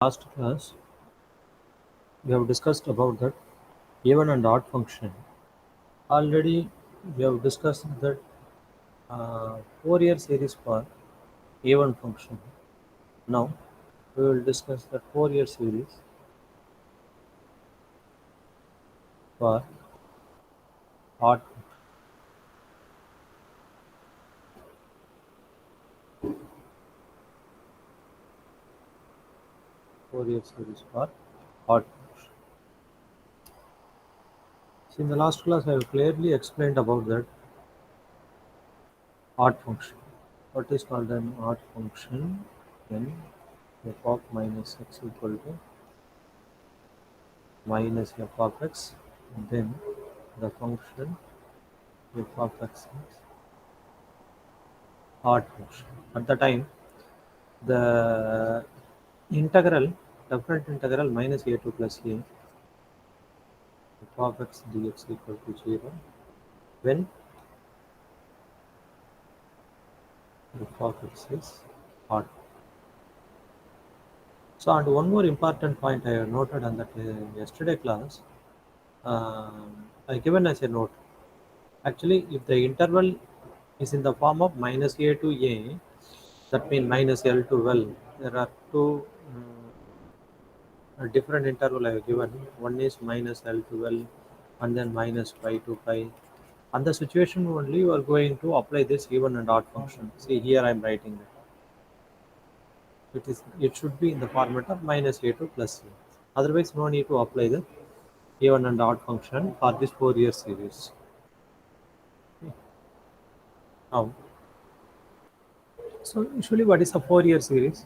Last class, we have discussed about that even and odd function. Already, we have discussed that Fourier series for even function. Now, we will discuss the Fourier series for odd Fourier series for odd function. So, in the last class, I have clearly explained about that odd function. What is called an odd function? When f of minus x equal to minus f of x, then the function f of x is odd function. At the time, the integral, definite integral minus a2 plus a f of x dx equal to 0 when f of x is odd. So, and one more important point I have noted on that yesterday class, I given as a note. Actually, if the interval is in the form of minus a to a, that means minus L to L. There are two a different interval I have given. One is minus L to L and then minus pi to pi. On the situation only you are going to apply this even and odd function. See here I am writing it. It should be in the format of minus a2 plus a. Otherwise no need to apply the even and odd function for this Fourier series. Okay. Now, so usually what is a Fourier series?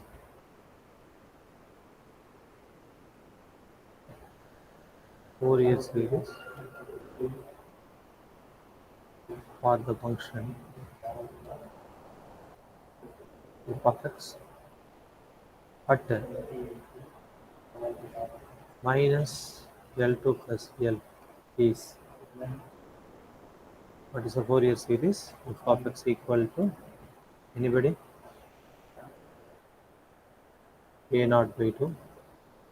Fourier series for the function f of x at minus L2 plus L is what is a Fourier series? F of x equal to anybody a naught by 2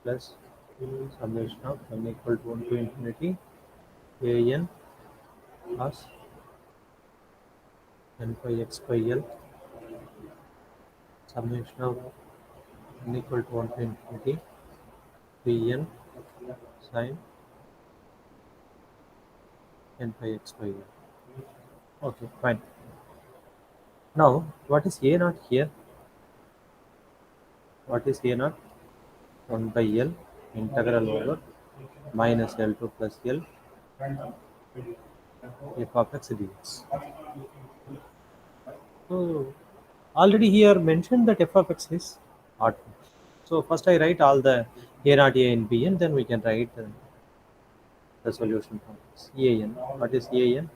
plus summation of n equal to 1 to infinity a n plus n by x by L summation of n equal to 1 to infinity b n sin n by x by L. Okay, fine. Now, what is a naught here? What is a naught? 1 by L integral over minus L2 plus L f of x dx. So already here mentioned that f of x is odd. So first I write all the a naught a and b and then we can write the solution from this. A n. What is a n?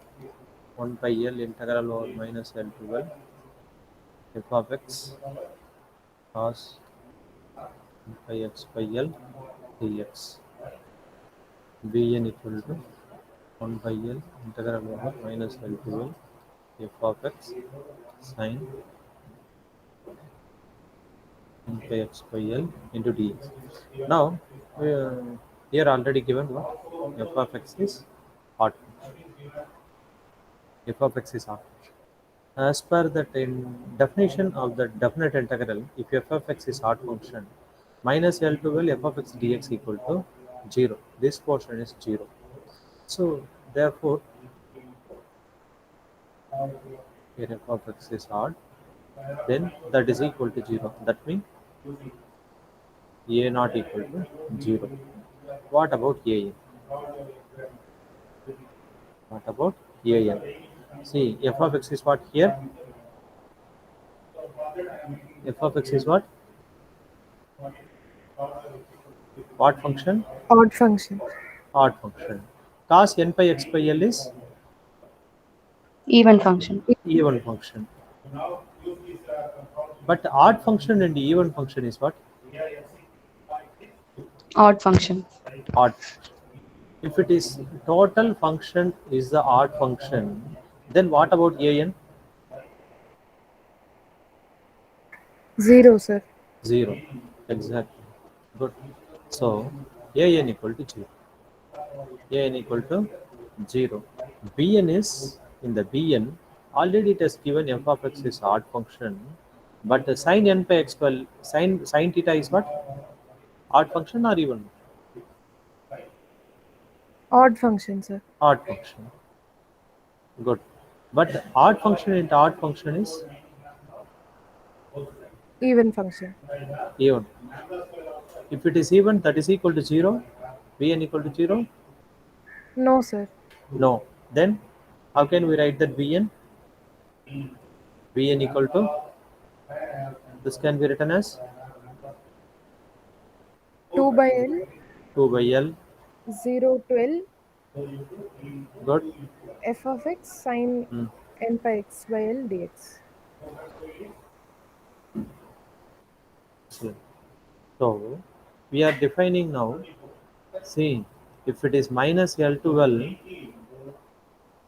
1 by L integral over minus L to L f of x cos by x by L dx. Bn equal to 1 by L integral over minus L to L f of x sin n by x by L into dx. Now, here already given what f of x is odd function. F of x is odd function. As per the definition of the definite integral, if f of x is odd function, minus L to L f of x dx equal to 0. This portion is 0. So, therefore, here f of x is odd, then that is equal to 0. That means a not equal to 0. What about a n? What about a n? See, f of x is what here? F of x is what? What function? Odd function. Odd function. Cos n pi x by L is Even function. even function. But odd function and even function is what? Odd function. Odd. If it is total function is the odd function, then what about a n? 0, sir. 0. Exactly. Good. So an equal to 0. An equal to 0. Bn is in the Bn. Already it has given f of x is odd function, but the sin n by x, well, sin theta is what? Odd function or even Odd function, sir. odd function. Good. But odd function into odd function is Even function. even. If it is even, that is equal to 0. Bn equal to 0. No, sir. No. Then how can we write that Bn? Bn equal to, this can be written as 2 by L, 2 by L. 0 to L, Good. f of x sin Hmm. n by x by L dx. So we are defining now. See, if it is minus L to L,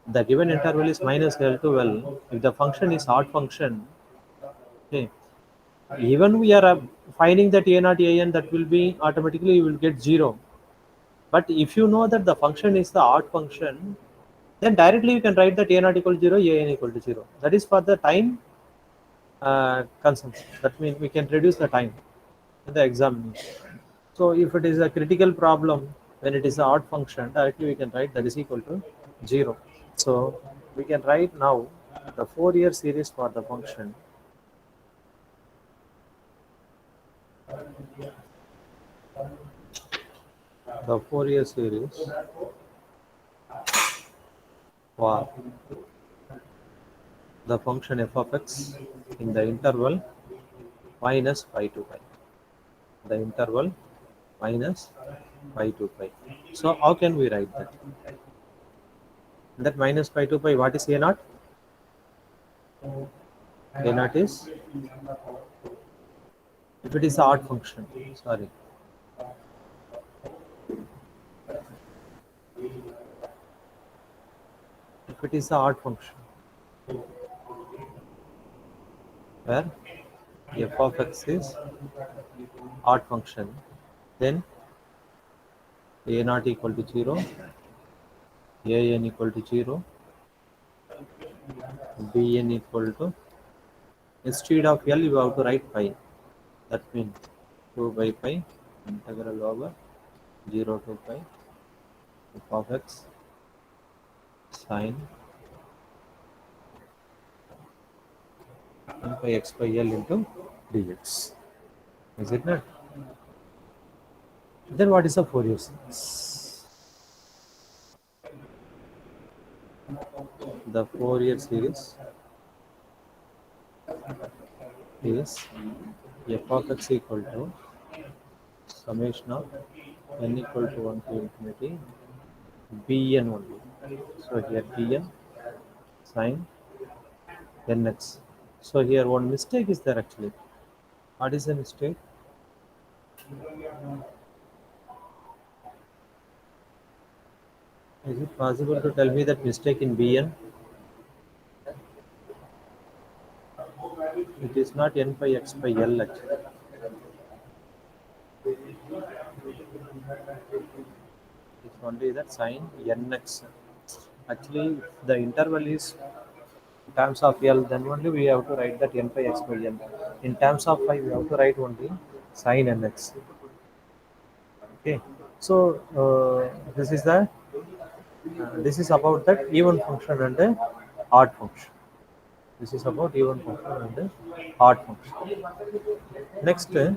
the given interval is minus L to L. If the function is odd function, okay, even we are finding that a not a n, that will be automatically you will get 0. But if you know that the function is the odd function, then directly you can write that a not equal to 0, a n equal to 0. That is for the time consumption. That means we can reduce the time in the examination. So if it is a critical problem, when it is an odd function, directly we can write that is equal to 0. So we can write now the Fourier series for the function. The Fourier series for the function f of x in the interval minus pi to pi. The interval minus pi to pi. So how can we write that? That minus pi to pi, what is a naught? A naught is, if it is an odd function, sorry, if it is an odd function, where f of x is odd function, then a naught equal to 0, a n equal to 0, b n equal to, instead of L you have to write pi. That means 2 by pi integral over 0 to pi f of x sin n by x by L into dx. Is it not? Then what is the Fourier series? The Fourier series is f of x equal to summation of n equal to 1 to infinity bn only. So here bn sin nx. So here one mistake is there actually. What is the mistake? Is it possible to tell me that mistake in bn? It is not n by x by L actually. It's only that sin nx. Actually, if the interval is in terms of L, then only we have to write that n by x by L. In terms of phi, we have to write only sin nx. Okay. So this is about that even function and the odd function. This is about even function and the odd function. Next, we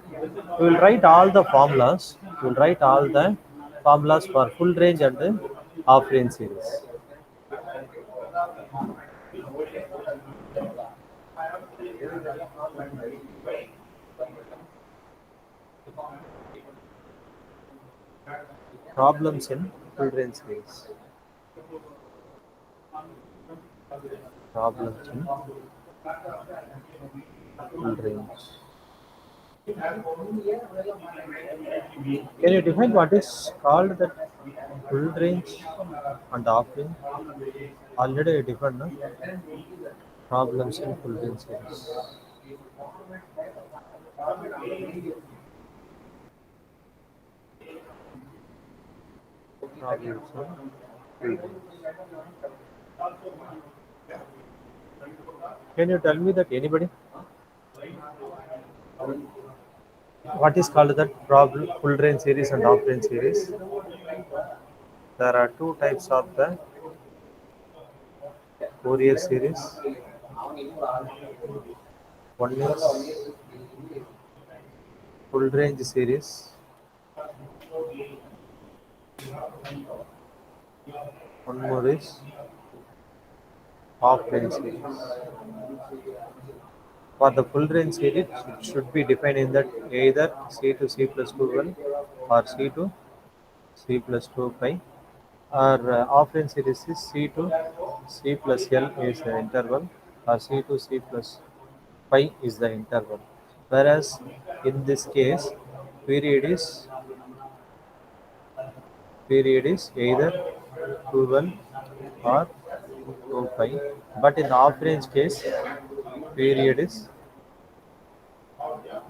will write all the formulas. We will write all the formulas for full range and the half range series. Problems in full range series. Problems in full range. Can you define what is called that full range and half range? Already defined, no? Problems in full range series. distribution full range. Can you tell me that anybody? What is called that problem full range series and half range series? There are two types of the Fourier series. One is full range series. One more is half range series. For the full range series, it should be defined in that either C to C plus 2 or C to C plus 2 pi, or half range series is C to C plus L is the interval, or C to C plus pi is the interval. Whereas in this case, period is period is either 2 or 2 pi, but in the half range case, period is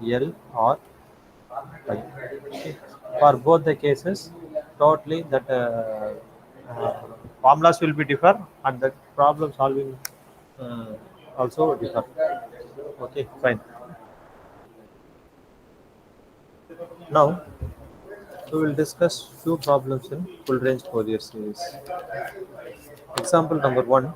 L or pi. Okay. For both the cases, totally that uh, formulas will be differ and the problem solving uh, also differ. Okay, fine. Now we will discuss few problems in full range Fourier series. Example number one.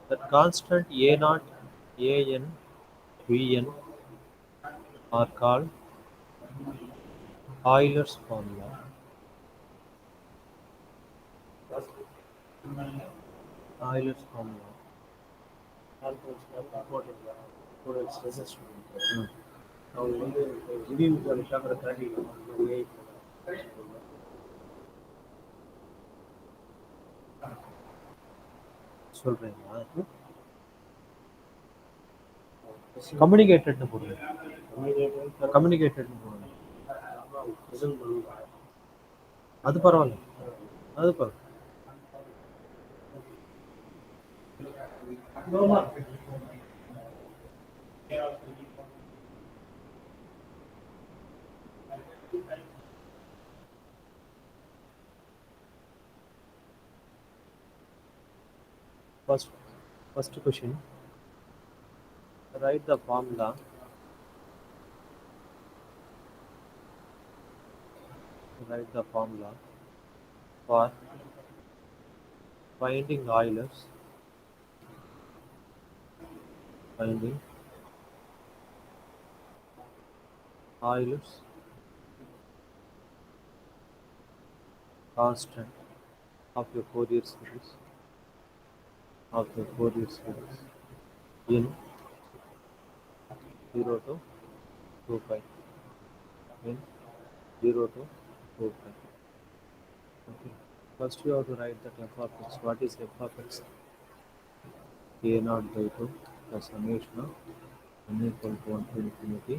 That constant A naught, A n, V n are called Euler's formula. Euler's formula. Hmm. சொல்றீங்களா? கம்யூனிகேட்டட்னு போடுங்க. கம்யூனிகேட்டட்னு போடுங்க. அது பரவாயில்ல. அது பரவாயில்ல. First, first question. Write the formula. Write the formula for finding Euler's. Finding Euler's constant of your Fourier series. Of the Fourier series in 0 to 2 pi. In 0 to 2 pi. Okay. First, you have to write that f of x. What is f of x? A naught by 2 plus summation of n equal to 1 to infinity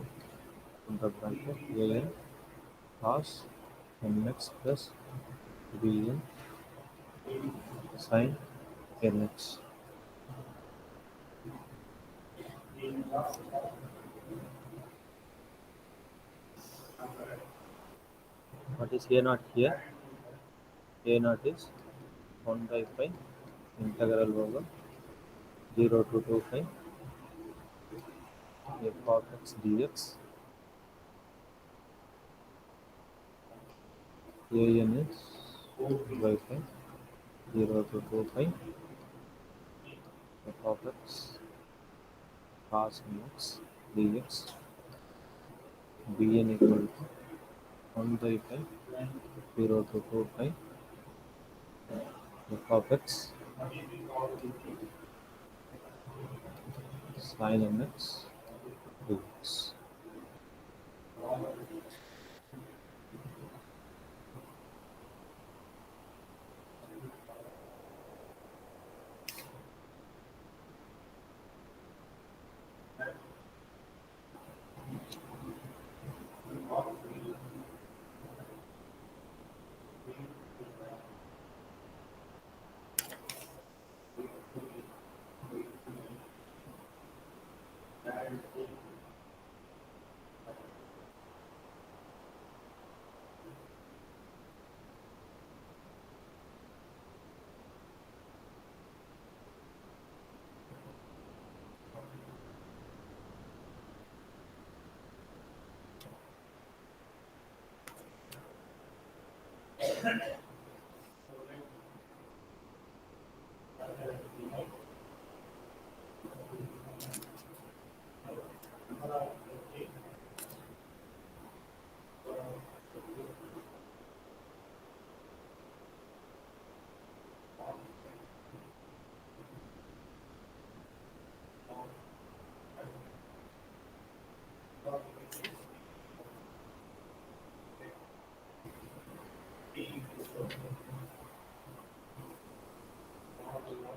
in the bracket a n cos mx plus b n sin nx. What is a naught here? A naught is 1 by pi integral over 0 to 2 pi f of x dx. A n is 1 by pi 0 to 2 pi f of x cos mx dx. Bn equal to 1 by pi 0 to 2 pi f of x sin mx dx.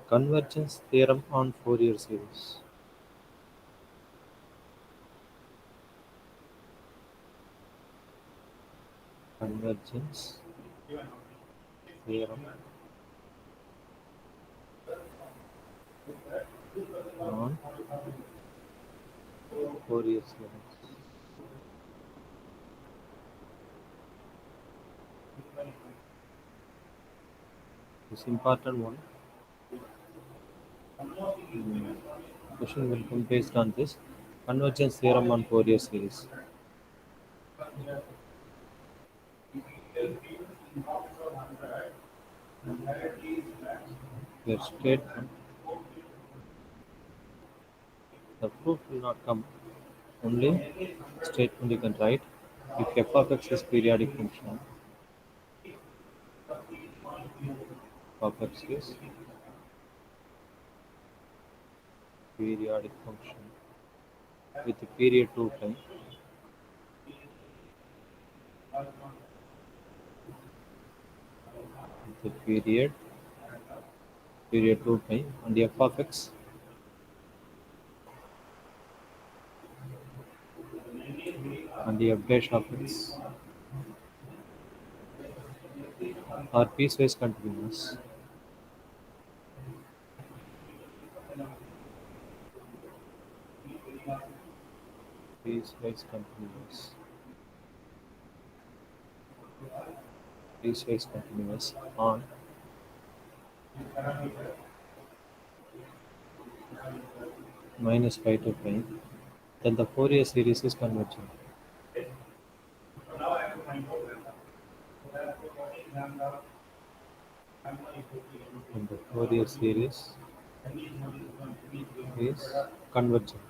Convergence theorem on Fourier series. Convergence theorem on Fourier series. This important one. Question will come based on this convergence theorem on Fourier series. Your statement, the proof will not come. Only statement you can write. If f of x is periodic function, f of x is periodic function with a period 2 time, with a period 2 time, and f of x and f dash of x are piecewise continuous. Piecewise continuous. Piecewise continuous on minus pi to pi, then the Fourier series is convergent. And the Fourier series is convergent.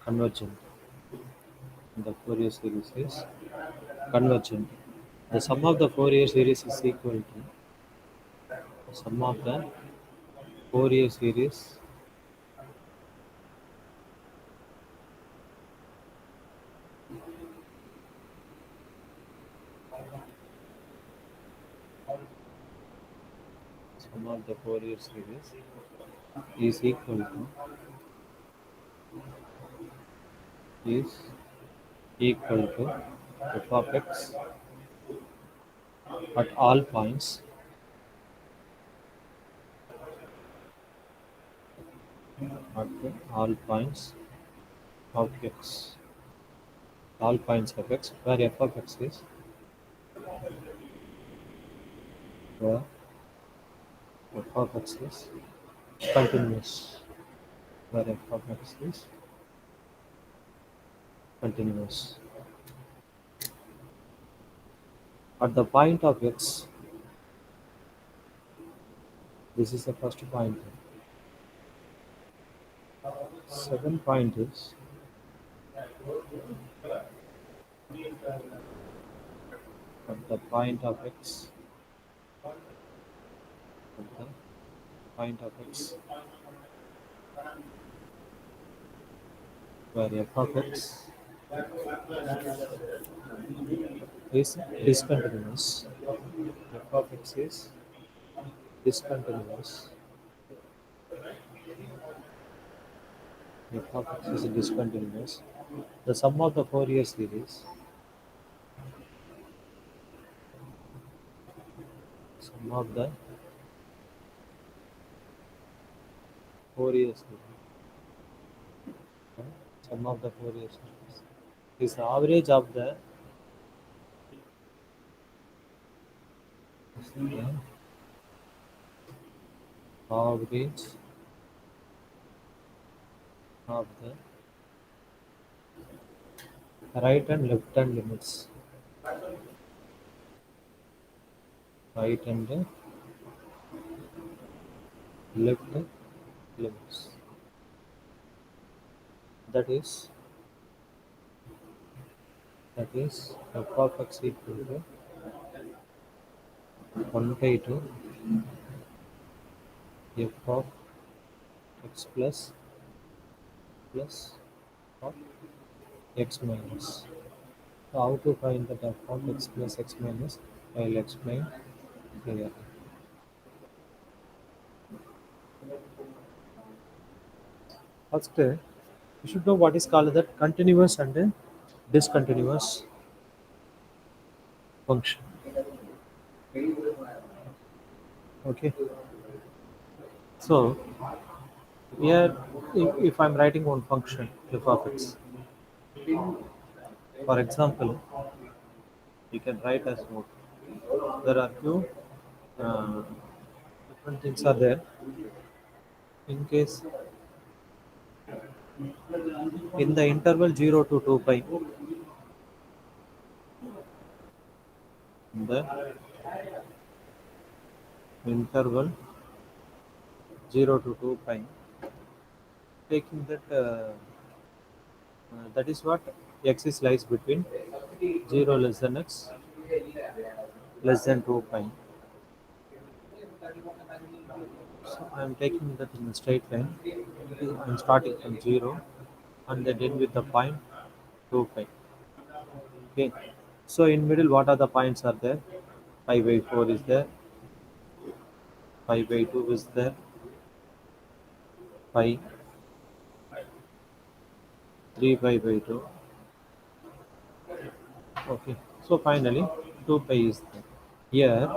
Convergent. And the Fourier series is convergent. The sum of the Fourier series is equal to sum of the Fourier series sum of the Fourier series is is equal to f of x at all points at all points of x, all points of x, where f of x is where f of x is continuous, where f of x is continuous. At the point of x, this is the first point. Second point is at the point of x, at the point of x, where f of x is discontinuous. F of x is discontinuous. F of x is discontinuous. The sum of the Fourier series, sum of the Fourier series, sum of the Fourier series is the average of the average of the right and left hand limits. Right and left limits. That is f of x equal to 1 by 2 f of x plus of x minus. So how to find that f of x plus x minus? I will explain here. First, you should know what is called the continuous and discontinuous function. Okay. So here, if I'm writing one function f of x, for example, you can write as what there are few uh, different things are there. In case in the interval 0 to 2 pi, in the interval 0 to 2 pi, taking that is what x is lies between 0 less than x less than 2 pi. So I am taking that in a straight line. I am starting from 0 and then end with the point 2 pi. Okay. So in middle, what are the points are there? Pi by 4 is there. Pi by 2 is there. Pi 3 pi by 2. Okay. So finally, 2 pi is there. Here,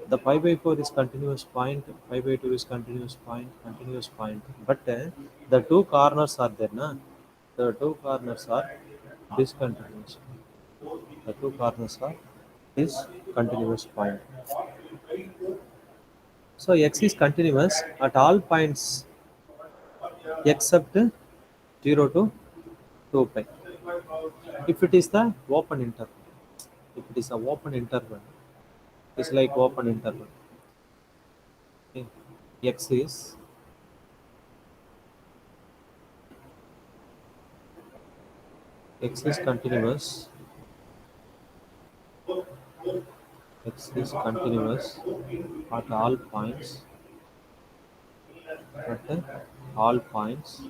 the pi by 4 is continuous point, pi by 2 is continuous point, continuous point. But the two corners are there, na? The two corners are discontinuous. The two corners are discontinuous point. So x is continuous at all points except 0 to 2 pi. If it is the open interval, if it is a open interval, it's like open interval. Okay. X is continuous. X is continuous at all points. At all points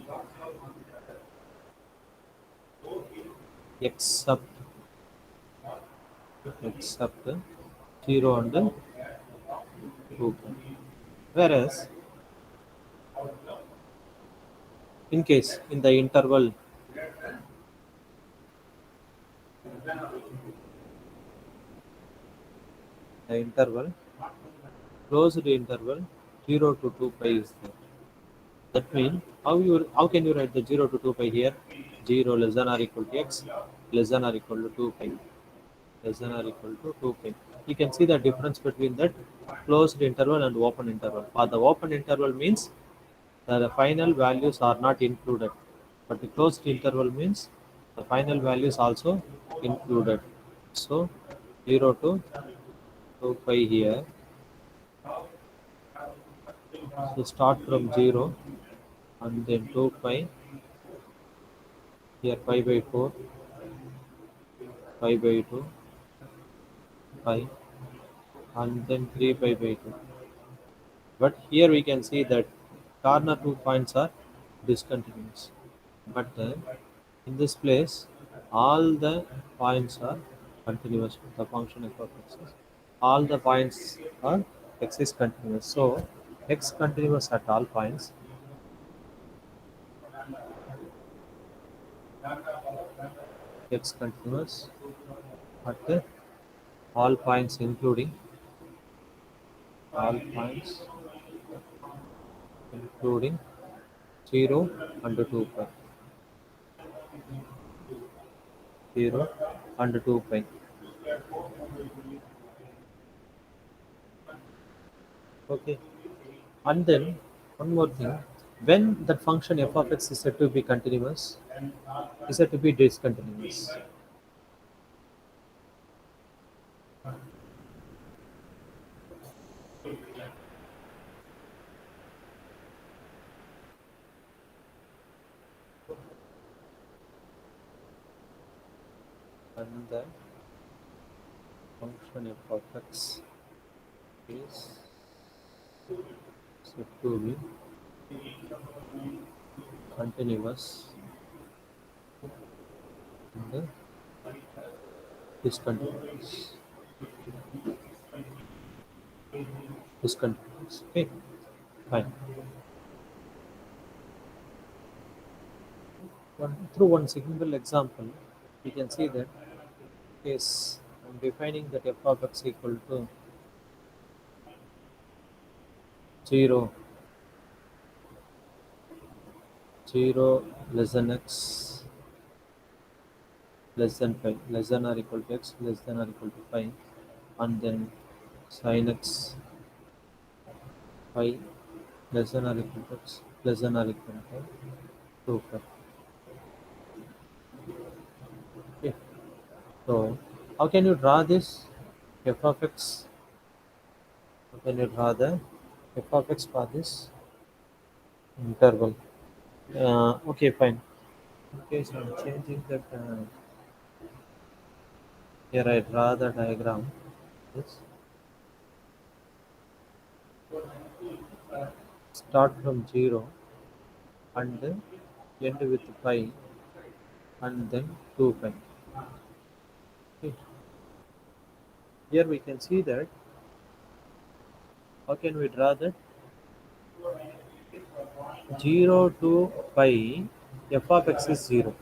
except 0 and 2 pi. Whereas in case in the interval closed interval 0 to 2 pi is there. That means how can you write the 0 to 2 pi here? 0 less than or equal to x less than or equal to 2 pi less than or equal to 2 pi. You can see the difference between that closed interval and open interval. For the open interval means that the final values are not included, but the closed interval means the final values also included. So 0 to 2 pi here. So start from 0 and then 2 pi Here 5 by 4, 5 by 2, 5, and then 3 pi by 2. But here we can see that corner two points are discontinuous. But in this place, all the points are continuous. The function f of x is all the points are x is continuous. So x continuous at all points. X continuous at all points including 0 and 2 pi. 0 and 2 pi. Okay. And then one more thing, when that function f of x is said to be continuous, is said to be discontinuous. And the function f of x is said to be continuous in the discontinuous. Discontinuous. Okay, fine. Through one single example, we can see that is I'm defining that f of x equal to 0, 0 less than x less than pi, less than or equal to x less than or equal to pi, and then sin x pi less than or equal to x less than or equal to 2 pi. Okay. So how can you draw this f of x? How can you draw the f of x for this interval? Okay, fine. Okay, so I'm changing that. Here I draw the diagram. Yes. Start from 0 and then end with pi and then 2 pi. Okay. Here we can see that. How can we draw that? 0 to pi f of x is 0.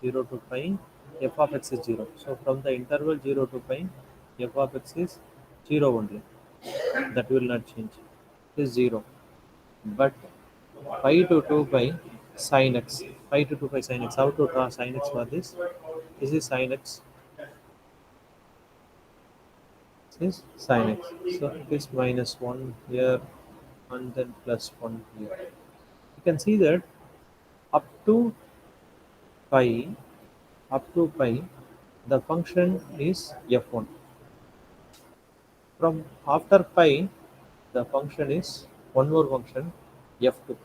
0 to pi f of x is 0. So from the interval 0 to pi f of x is 0 only. That will not change. It is 0. But pi to 2 pi sin x. Pi to 2 pi sin x. How to draw sin x for this? This is sin x. This is sin x. So it is minus 1 here and then plus 1 here. You can see that up to pi, the function is f1. From after pi, the function is one more function f2.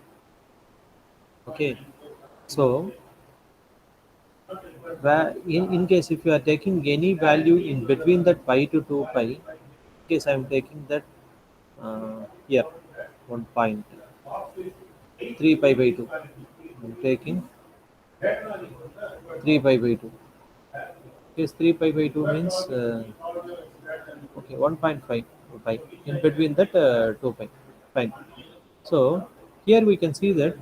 Okay, so in case if you are taking any value in between that pi to 2 pi, in case I am taking that here one point 3 pi by 2. I am taking 3 pi by 2. Case 3 pi by 2 means okay 1.5 pi in between that 2 pi. Fine. So here we can see that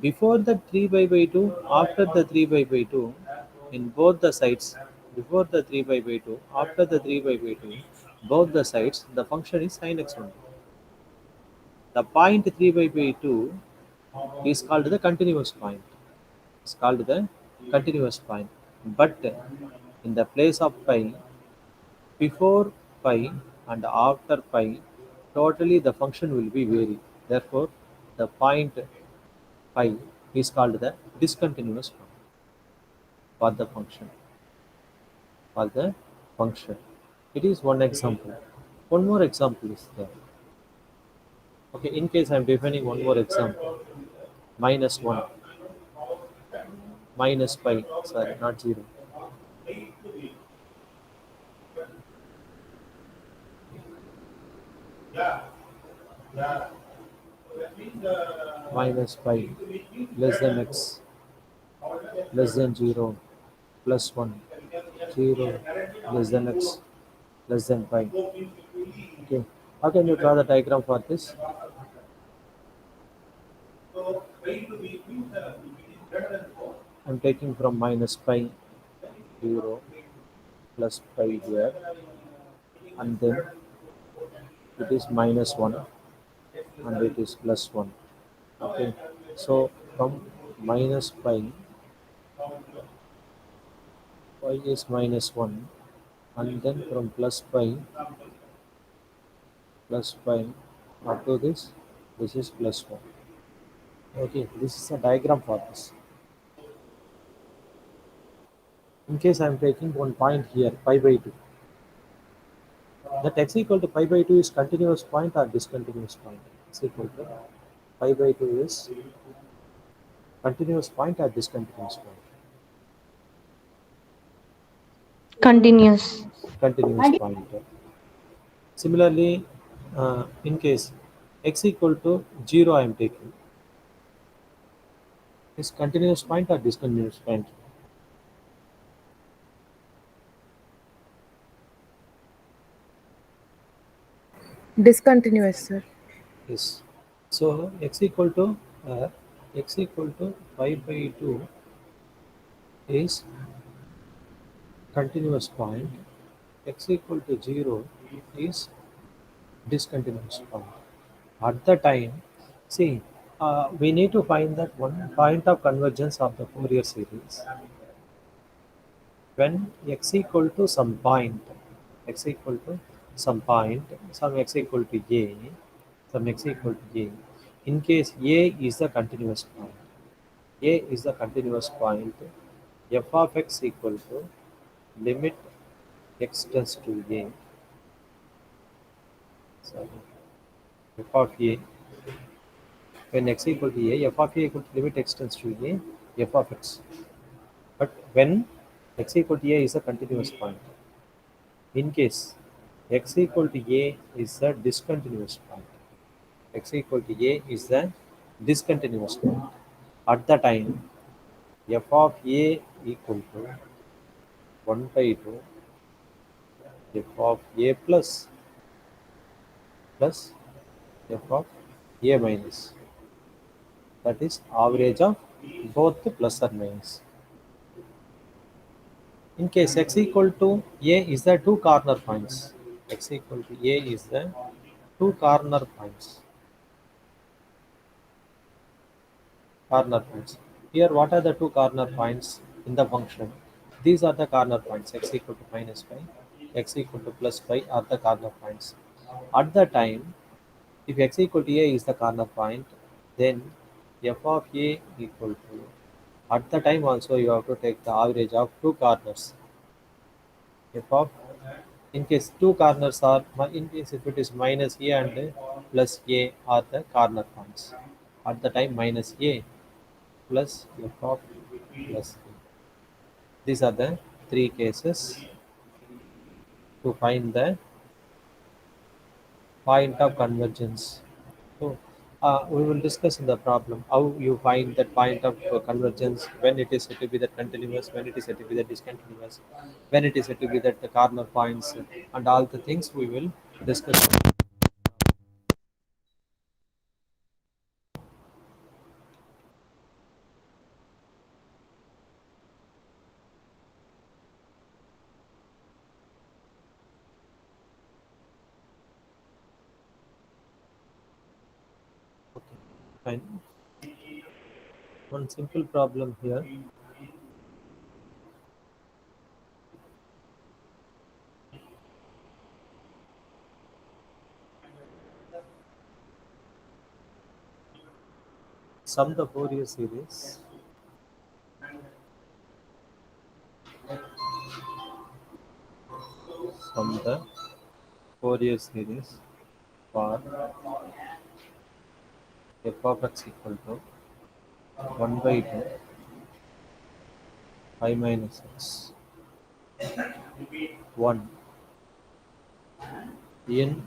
before the 3 pi by 2, after the 3 pi by 2, in both the sides, before the 3 pi by 2, after the 3 pi by 2, both the sides, the function is sin x only. The point 3 by 2 is called the continuous point. It's called the continuous point. But in the place of pi, before pi and after pi, totally the function will be varied. Therefore, the point pi is called the discontinuous point for the function. For the function. It is one example. One more example is there. Okay, in case I am defining one more example, minus 1. minus pi, sorry, not 0, minus pi less than x less than 0 plus 1, 0 less than x less than pi. Okay, how can you draw the diagram for this? I'm taking from minus pi 0 plus pi here, and then it is minus 1 and it is plus 1. Okay, so from minus pi is minus 1, and then from plus pi up to this is plus 1. Okay, this is a diagram for this. In case I am taking one point here, pi by 2, that x equal to pi by 2 is continuous point or discontinuous point? X equal to pi by 2 is continuous point or discontinuous point? Continuous. Continuous point. Similarly, in case x equal to 0 I am taking, is continuous point or discontinuous point? Discontinuous, sir. Yes. So uh, x equal to pi by 2 is continuous point. X equal to 0 is discontinuous point. At the time, see, we need to find that one point of convergence of the Fourier series when x equal to some point, x equal to some point, some x equal to a, some x equal to a. In case a is the continuous point, a is the continuous point, f of x equal to limit x tends to a, sorry, f of a, when x equal to a, f of a equal to limit x tends to a, f of x. But when x equal to a is a continuous point, in case x equal to a is a discontinuous point, x equal to a is the discontinuous point. At the time, f of a equal to 1 by 2 f of a plus f of a minus. That is average of both the plus or minus. In case x equal to a is the two corner points, x equal to a is the two corner points. Here, what are the two corner points in the function? These are the corner points. X equal to minus pi, x equal to plus pi are the corner points. At the time, if x equal to a is the corner point, then f of a equal to, at the time also you have to take the average of two corners. F of, in case two corners are, in case if it is minus a and plus a are the corner points. At the time minus a plus f of plus a. These are the three cases to find the point of convergence. So we will discuss in the problem how you find that point of convergence, when it is said to be the continuous, when it is said to be the discontinuous, when it is said to be that the corner points, and all the things we will discuss. Okay, fine. One simple problem here. Sum the Fourier series from the Fourier series for f of x equal to 1 by 2 I minus x 1 in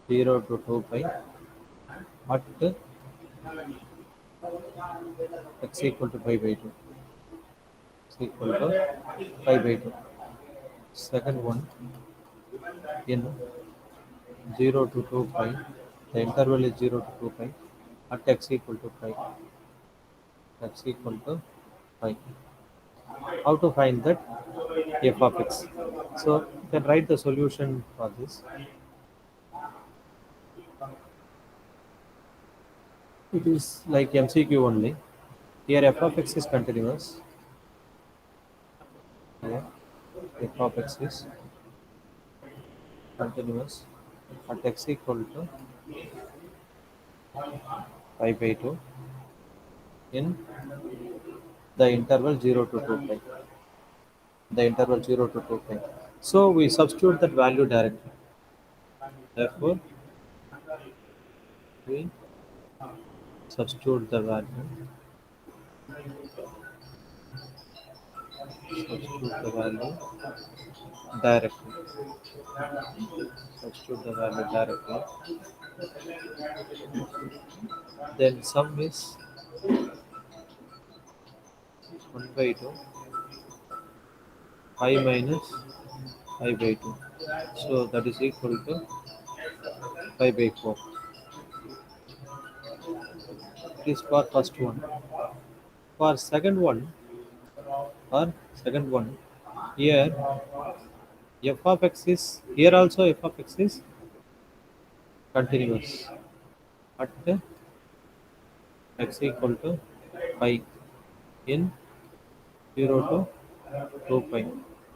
0 to 2 pi at x equal to pi by 2 x equal to pi by 2. Second one in 0 to 2 pi, the interval is 0 to 2 pi at x equal to pi, x equal to pi. How to find that f of x? So you can write the solution for this. It is like MCQ only. Here f of x is continuous. Here f of x is continuous at x equal to pi by 2 in the interval 0 to 2 pi. The interval 0 to 2 pi. So we substitute that value directly. Therefore, we substitute the value. Substitute the value directly. Substitute the value directly. Then sum is 1 by 2 I minus I by 2. So that is equal to pi by 4. It is for first one. For second one, here f of x is, here also f of x is continuous at x equal to pi in 0 to 2 pi.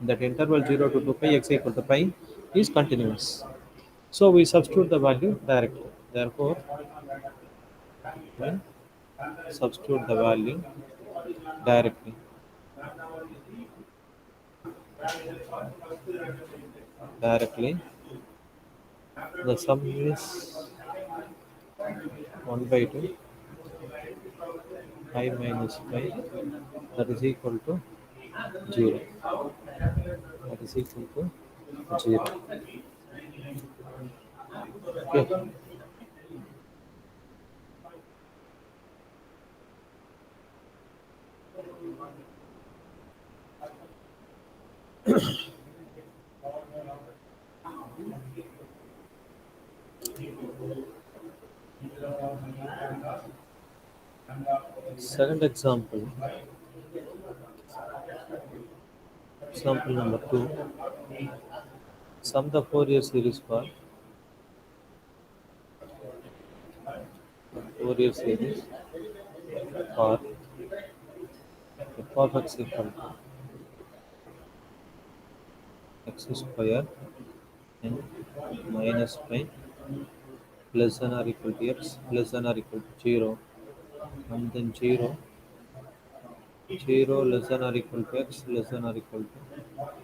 That interval 0 to 2 pi x equal to pi is continuous. So we substitute the value directly. Therefore, when substitute the value directly, directly, the sum is 1 by 2 pi minus pi, that is equal to 0. That is equal to 0. Okay. Second example, example number 2. Sum the Fourier series for Fourier series for f of x equal to x square n minus pi less than or equal to x less than or equal to 0, and then 0 less than or equal to x less than or equal to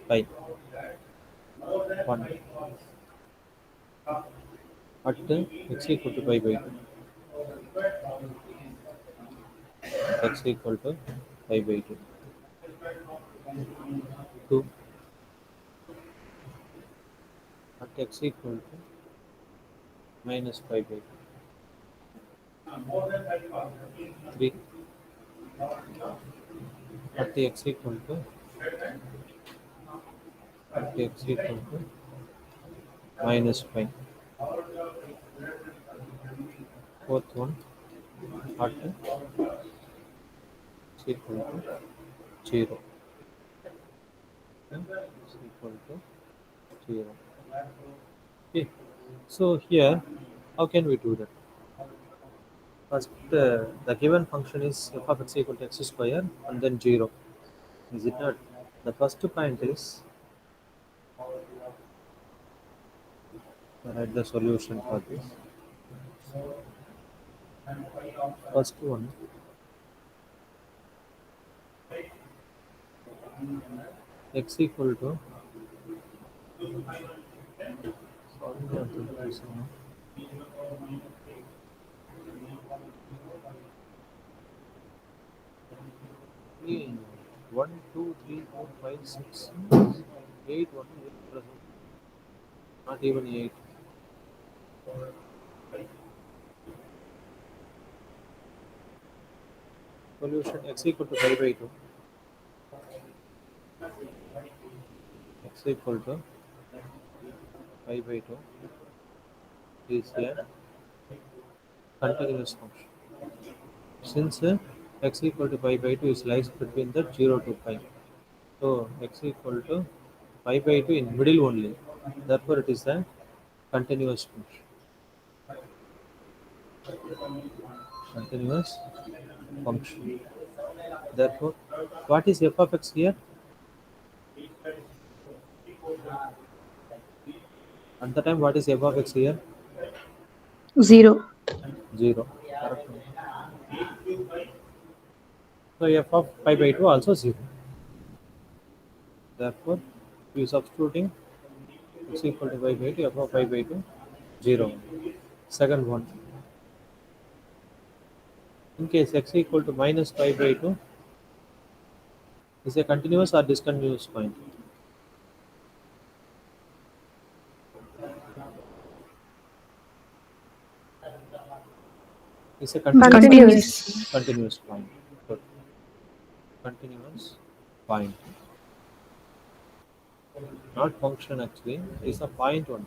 pi 1 at x equal to pi by 2, x equal to pi by 2, 2 at x equal to minus pi by 2, 3 at x equal to minus pi. Fourth one at x equal to 0. X equal to 0. Okay. So here, how can we do that? First, the given function is f of x equal to x square and then 0. Is it not? The first point is write the solution for this. First one, x equal to Three, 1, 2, 3, 4, 5, 6, 8. What is 8 plus 1? Not even 8. Solution x equal to 5 by 2. X equal to 5 by 2 is a continuous function. Since x equal to 5 by 2 is lies between the 0 to 5. So x equal to 5 by 2 in middle only. Therefore, it is a continuous function. Continuous function. Therefore, what is f of x here? At the time, what is f of x here? 0. 0. Correct. So f of 5 by 2 also 0. Therefore, we substituting x equal to 5 by 2, f of 5 by 2, 0. Second one, in case x equal to minus 5 by 2 is a continuous or discontinuous point. Is a Continuous. continuous point. Good. Continuous point. Not function actually, it's a point only.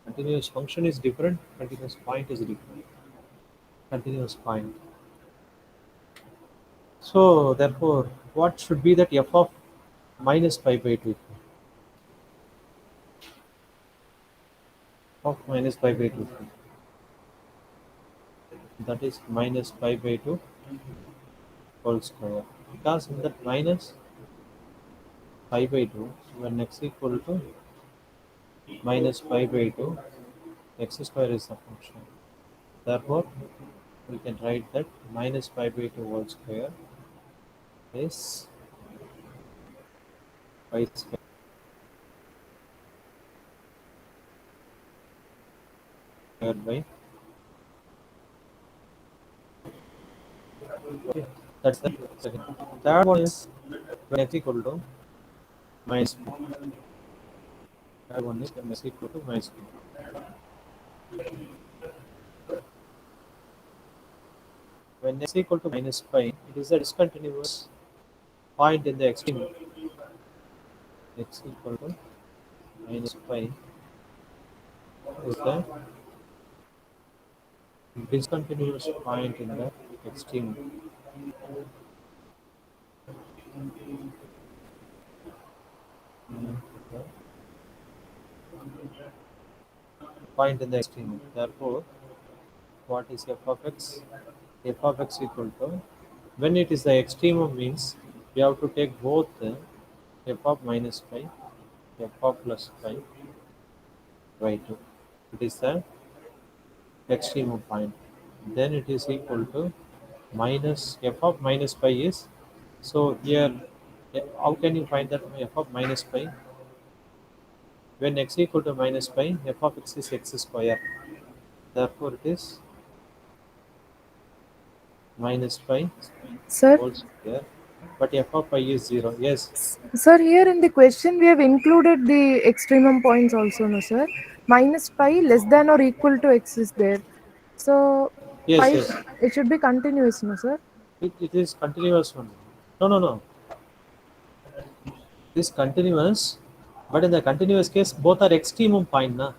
Continuous function is different, continuous point is different. Continuous point. So therefore, what should be that f of minus 5 by 2? Of minus 5 by 2. That is minus 5 by 2 whole square. Because in that minus 5 by 2, when x equal to minus 5 by 2, x square is the function. Therefore, we can write that minus 5 by 2 whole square is 5 square by. Okay, that's the second. Third one is when x equal to minus 2. Third one is when x equal to minus 2. When x equal to minus pi, it is a discontinuous point in the extreme. X equal to minus pi is the discontinuous point in the extreme. Point in the extreme. Therefore, what is f of x? F of x equal to, when it is the extremum means we have to take both f of minus pi, f of plus pi by 2. It is the extremum point. Then it is equal to minus f of minus pi is, so here how can you find that f of minus pi? When x equal to minus pi, f of x is x square. Therefore, it is minus pi Sir, whole square. But f of pi is 0. Yes. sir, here in the question we have included the extremum points also, no, sir? Minus pi less than or equal to x is there. So, Yes, pi, yes. it should be continuous, no, sir? It is continuous one. No, no, no. It is continuous. But in the continuous case, both are extremum point. Na?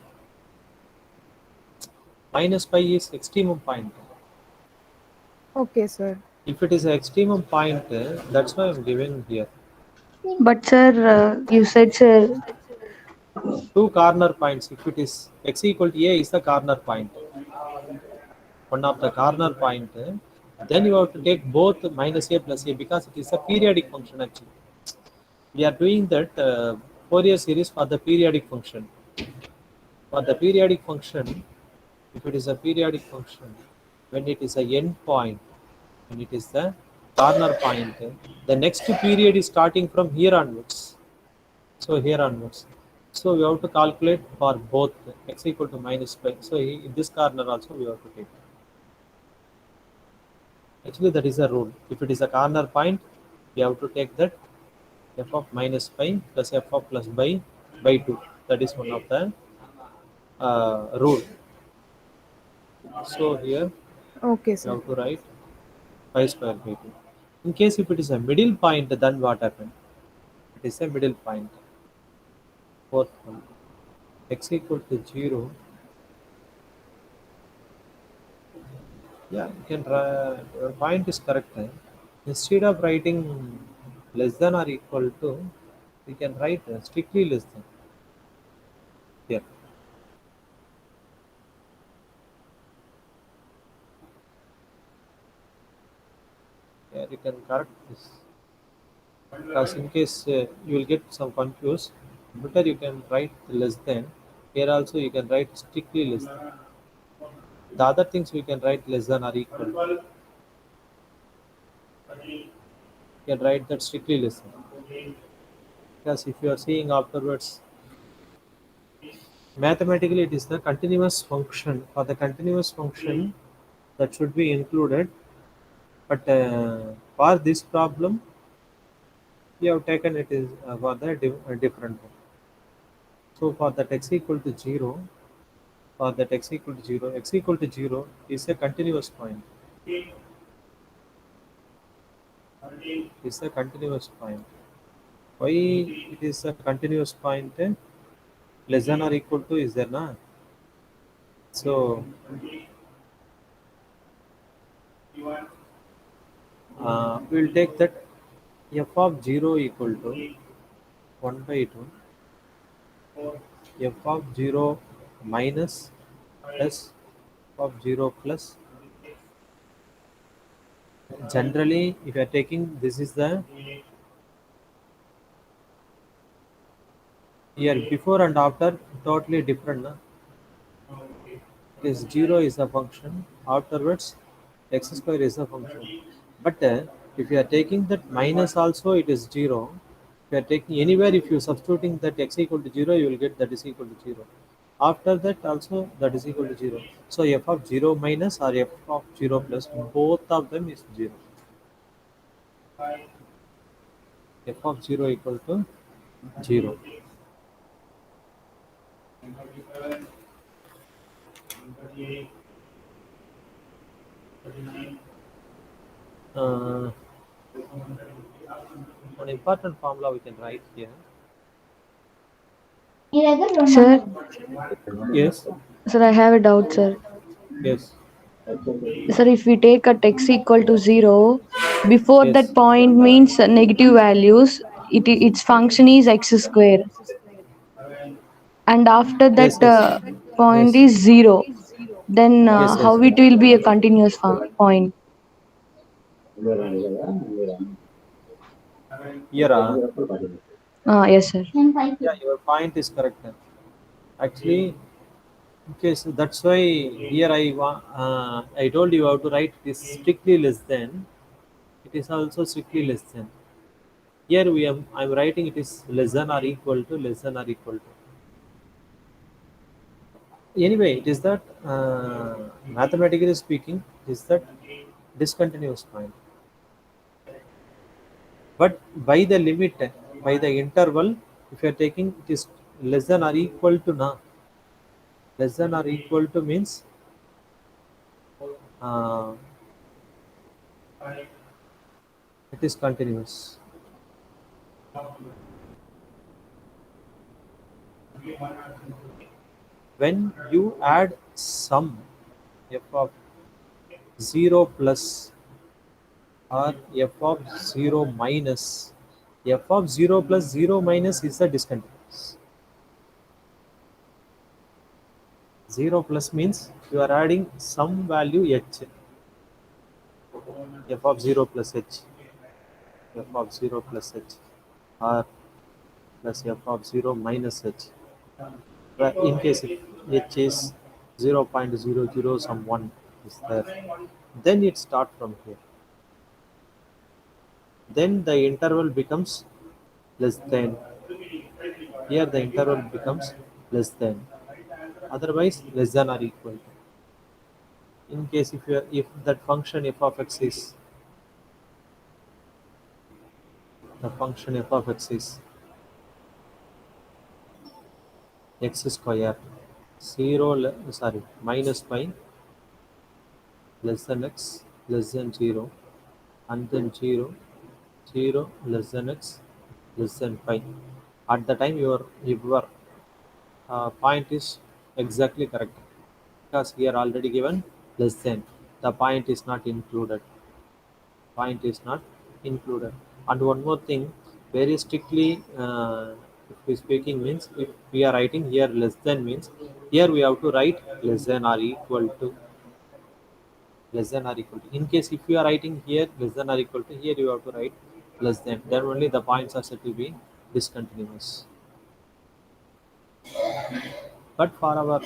Minus pi is extremum point. Okay, sir. If it is an extremum point, that's why I'm giving here. But sir, you said, sir, Two corner points. If it is x equal to a is the corner point. One of the corner point. Then you have to take both minus a plus a because it is a periodic function actually. We are doing that Fourier series for the periodic function. For the periodic function, if it is a periodic function, when it is a end point, when it is the corner point, the next period is starting from here onwards. So here onwards. So we have to calculate for both x equal to minus pi. So in this corner also we have to take. Actually, that is a rule. If it is a corner point, you have to take that f of minus pi plus f of plus by 2. That is one of the rule. So here Okay, you sir. have to write pi square by 2. In case if it is a middle point, then what happens? It is a middle point. Fourth one, x equal to 0. Yeah, you can your point is correct. Eh? Instead of writing less than or equal to, we can write strictly less than here. Yeah, you can correct this because in case you will get some confused, better you can write less than. Here also you can write strictly less than. The other things we can write less than or equal. You can write that strictly less than. Because if you are seeing afterwards, mathematically it is the continuous function. For the continuous function, that should be included. But for this problem, we have taken it is for the different one. So for that x equal to 0, for that x equal to 0, x equal to 0 is a continuous point. Is a continuous point. Why it is a continuous point? Less than or equal to is there na? So we'll take that f of 0 equal to 1 by 2 f of 0 minus plus of 0 plus. Generally, if you are taking this is the here before and after totally different. Na? Because 0 is a function, afterwards x square is a function. But if you are taking that minus also it is 0. If you are taking anywhere, if you substituting that x equal to 0, you will get that is equal to 0. After that also that is equal to 0. So f of 0 minus or f of 0 plus, both of them is 0. F of 0 equal to 0. Uh, one important formula we can write here. Sir, Yes, sir, I have a doubt, sir. yes, Sir, if we take at x equal to 0, before yes, that point means negative values, its function is x square. And after yes, that yes, point yes, is 0. Then yes, how yes. it will be a continuous point? Here, Yes, sir. yeah, your point is correct. Actually, okay, so that's why here I told you how to write this strictly less than. It is also strictly less than. Here I'm writing it is less than or equal to less than or equal to. Anyway, it is that mathematically speaking, it is that discontinuous point. But by the limit, by the interval, if you are taking it is less than or equal to na, less than or equal to means uh, it is continuous. When you add sum f of 0 plus or f of 0 minus, f of 0 plus 0 minus is the discontinuous. 0 plus means you are adding some value h, f of 0 plus h, f of 0 plus h, or plus f of 0 minus h. But in case if h is 0.00 some 1 is there, then it start from here. Then the interval becomes less than. Here the interval becomes less than. Otherwise less than or equal to. In case if that function f of x is the function f of x is x square 0 sorry minus pi less than x less than 0 and then 0 less than x less than pi. At the time your point is exactly correct because here already given less than, the point is not included. And one more thing, very strictly, if we speaking means if we are writing here less than means here we have to write less than or equal to. In case if you are writing here less than or equal to, here you have to write less than, then only the points are said to be discontinuous. But for our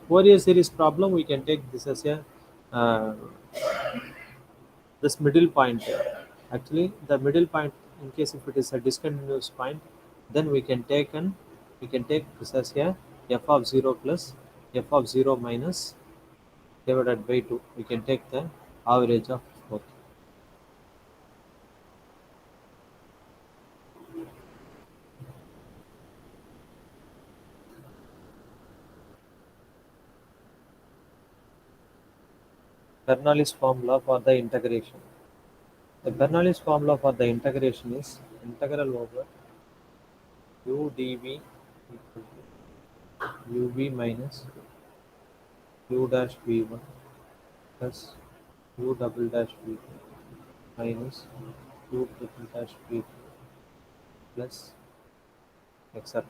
Fourier series problem, we can take this as a uh, this middle point. Actually, the middle point, in case if it is a discontinuous point, then we can take this as a f of 0 plus f of 0 minus divided by 2. We can take the average of both. Bernoulli's formula for the integration. The Bernoulli's formula for the integration is integral over u dv equal to uv minus u dash v1 plus u double dash v2 minus u triple dash v2 plus etc.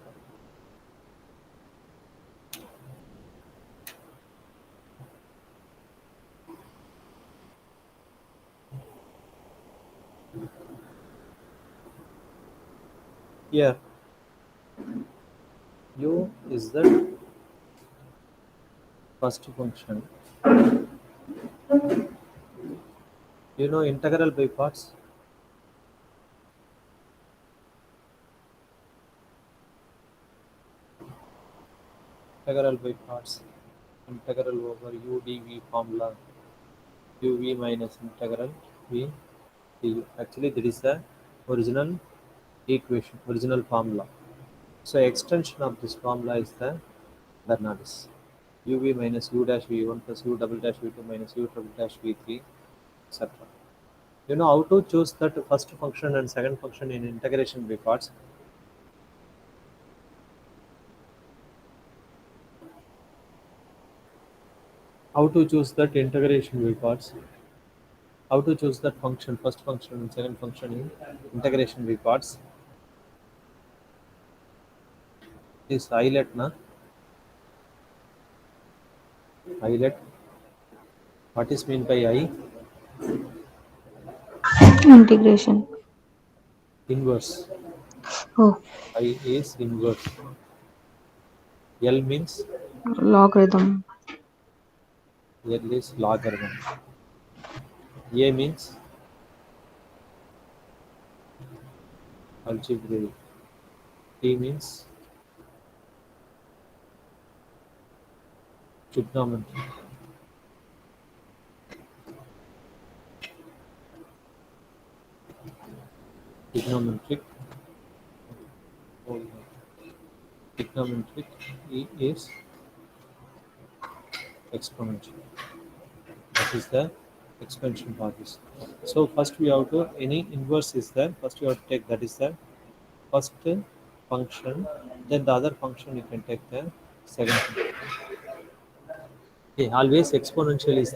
Here u is the first function. You know integral by parts. Integral by parts. Integral over u dv formula uv minus integral v du. Actually, that is the original equation, original formula. So extension of this formula is the Bernoulli's. uv minus u dash v1 plus u double dash v2 minus u triple dash v3, etc. You know how to choose that first function and second function in integration by parts. How to choose that integration by parts. How to choose that function, first function and second function in integration by parts. Is highlight na? Highlight. What is meant by I? Integration. Inverse. Oh, I is inverse. L means logarithm. L is logarithm. A means algebraic. T means trigonometry. Trigonometric. Trigonometric. E is exponential. That is the expansion part is. So first we have to, any inverse is there. First you have to take, that is the first function. Then the other function you can take the second function. Okay, always exponential is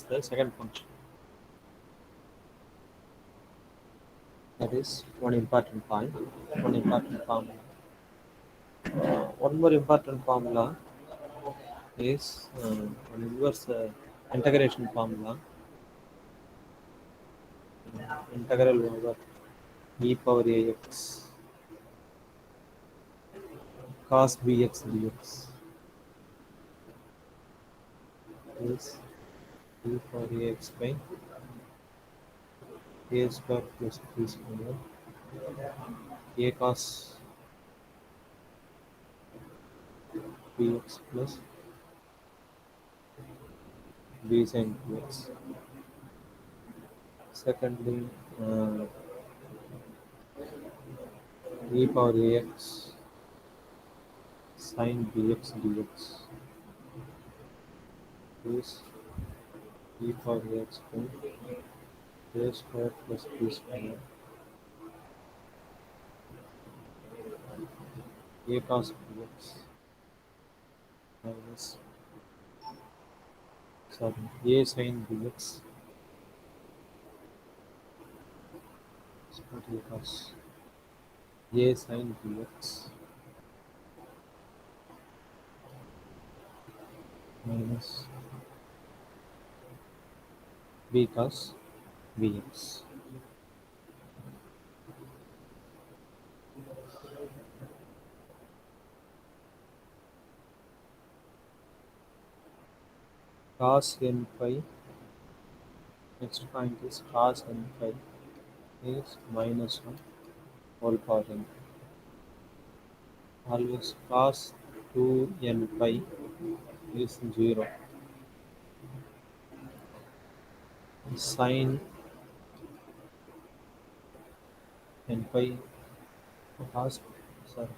the second function. That is one important point. One important formula. One more important formula is an inverse integration formula. Integral over e power ax cos bx dx is e power ax by a square plus b square a cos bx plus b sin 2x. Secondly, uh, e power ax sin bx dx is e power ax by a square plus b square a cos bx minus sorry a sin bx is not a cos a sin bx minus b cos bx. Cos n phi, next point is cos n phi is minus 1 whole power n. Always cos 2 n pi is 0. Sin n pi cos sorry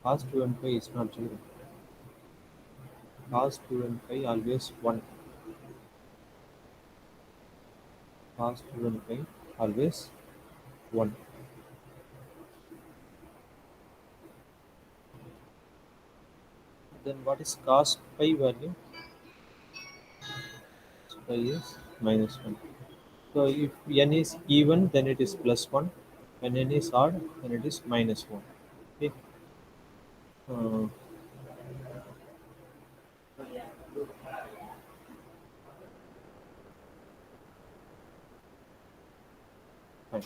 cos 2 n pi is not 0. Cos 2 n pi always 1. Cos 2 n pi always 1. Then what is cos pi value? Pi is minus 1. So if n is even, then it is plus 1. When n is odd, then it is minus 1. Okay. Uh, Fine.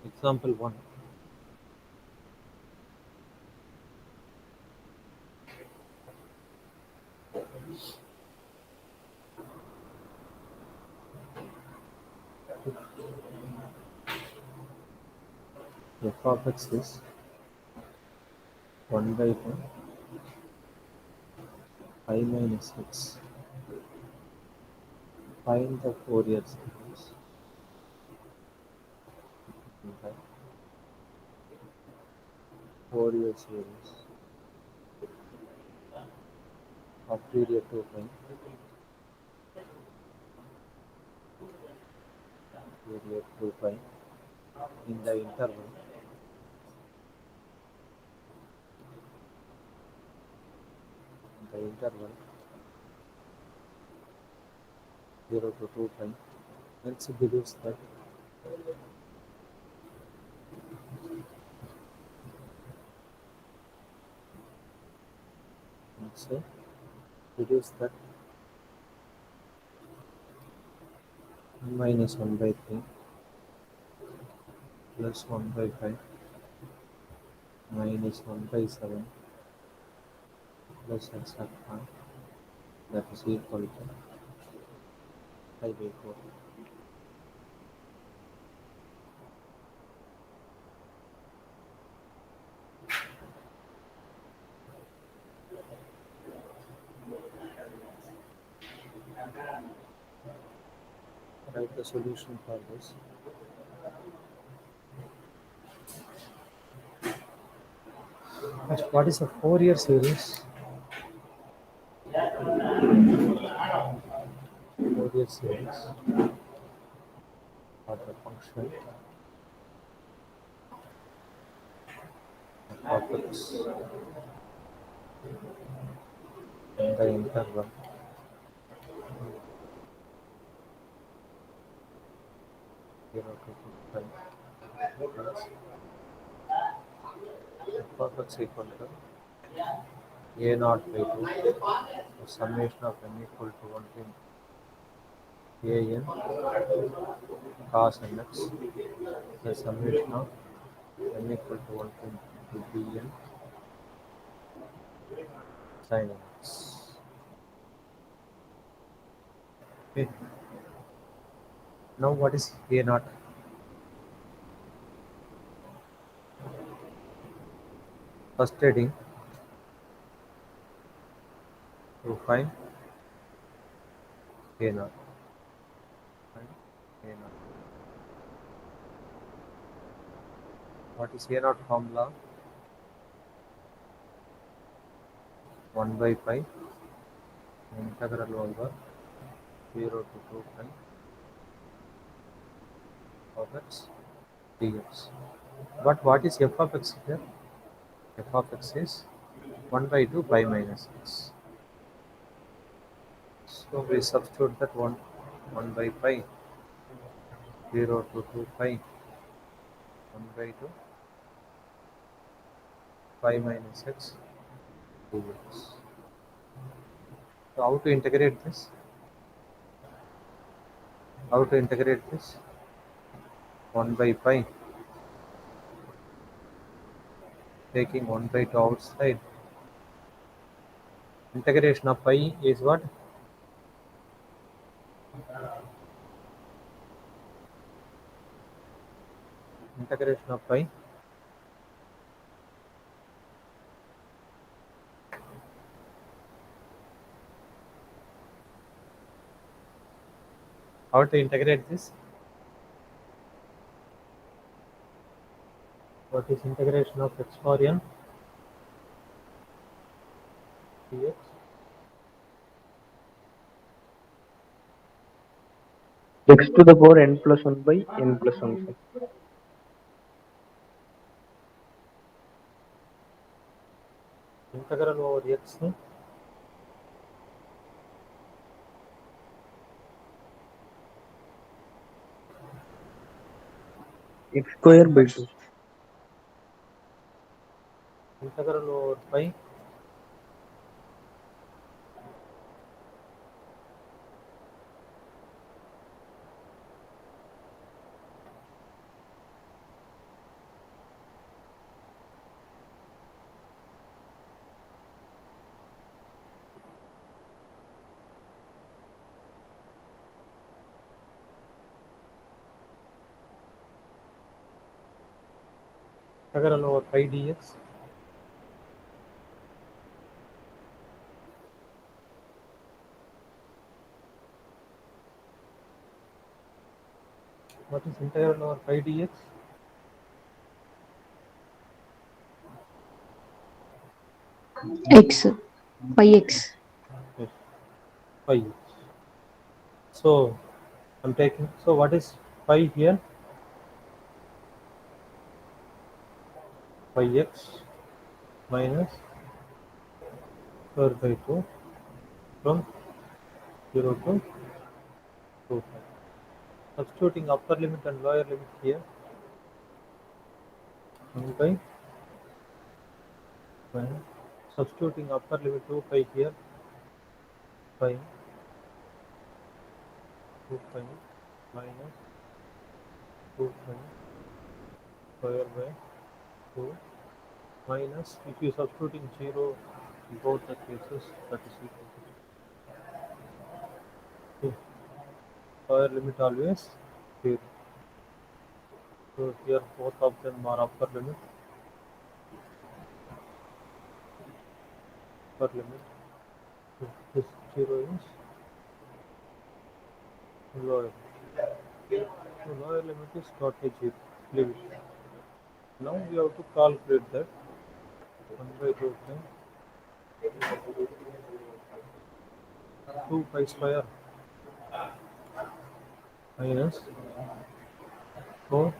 Example 1. F of x is 1 by 5 minus x. Find the Fourier series. By Fourier series of period 2 pi, period 2 pi in the interval 0 to 2 pi. Hence it deduce that so reduce that minus 1 by 3 plus 1 by 5 minus 1 by 7 plus etc. That is equal to 5 by 4. Write the solution for this. First, what is a Fourier series? Fourier series or the function of x in the interval 0 to 2 pi plus f of x equal to a naught by 2, the summation of n equal to 1 to a n cos nx, the summation of n equal to 1 to b n sin nx. Okay. Now what is A naught? First heading to find A naught. Find A naught. What is A naught formula? 1 by pi integral over 0 to 2 pi of x dx. But what is f of x here? F of x is 1 by 2 pi minus x. So we substitute that 1 by pi 0 to 2 pi 1 by 2 pi minus x dx. So how to integrate this? How to integrate this? 1 by pi, taking 1 by 2 outside. Integration of pi is what? Integration of pi. How to integrate this? What is integration of x power n dx? X to the power n plus 1 by n plus 1, sir. Integral over x X square by 2. integral over pi integral over pi dx. What is integral over pi dx? X, pi x. Yes, pi. So I'm taking. So what is pi here? Pi x minus square by 2 from 0 to 2 pi. Substituting upper limit and lower limit here. 1 by pi. Substituting upper limit 2 pi here. Pi 2 pi minus 2 pi square by 2 minus, if you substituting 0 in both the cases, that is equal to 2. Lower limit always 0. So here both of them are upper limit. Upper limit. So this 0 is lower. So lower limit is not a 0. Leave it. Now we have to calculate that 1 by 2 pi 2 pi square minus 4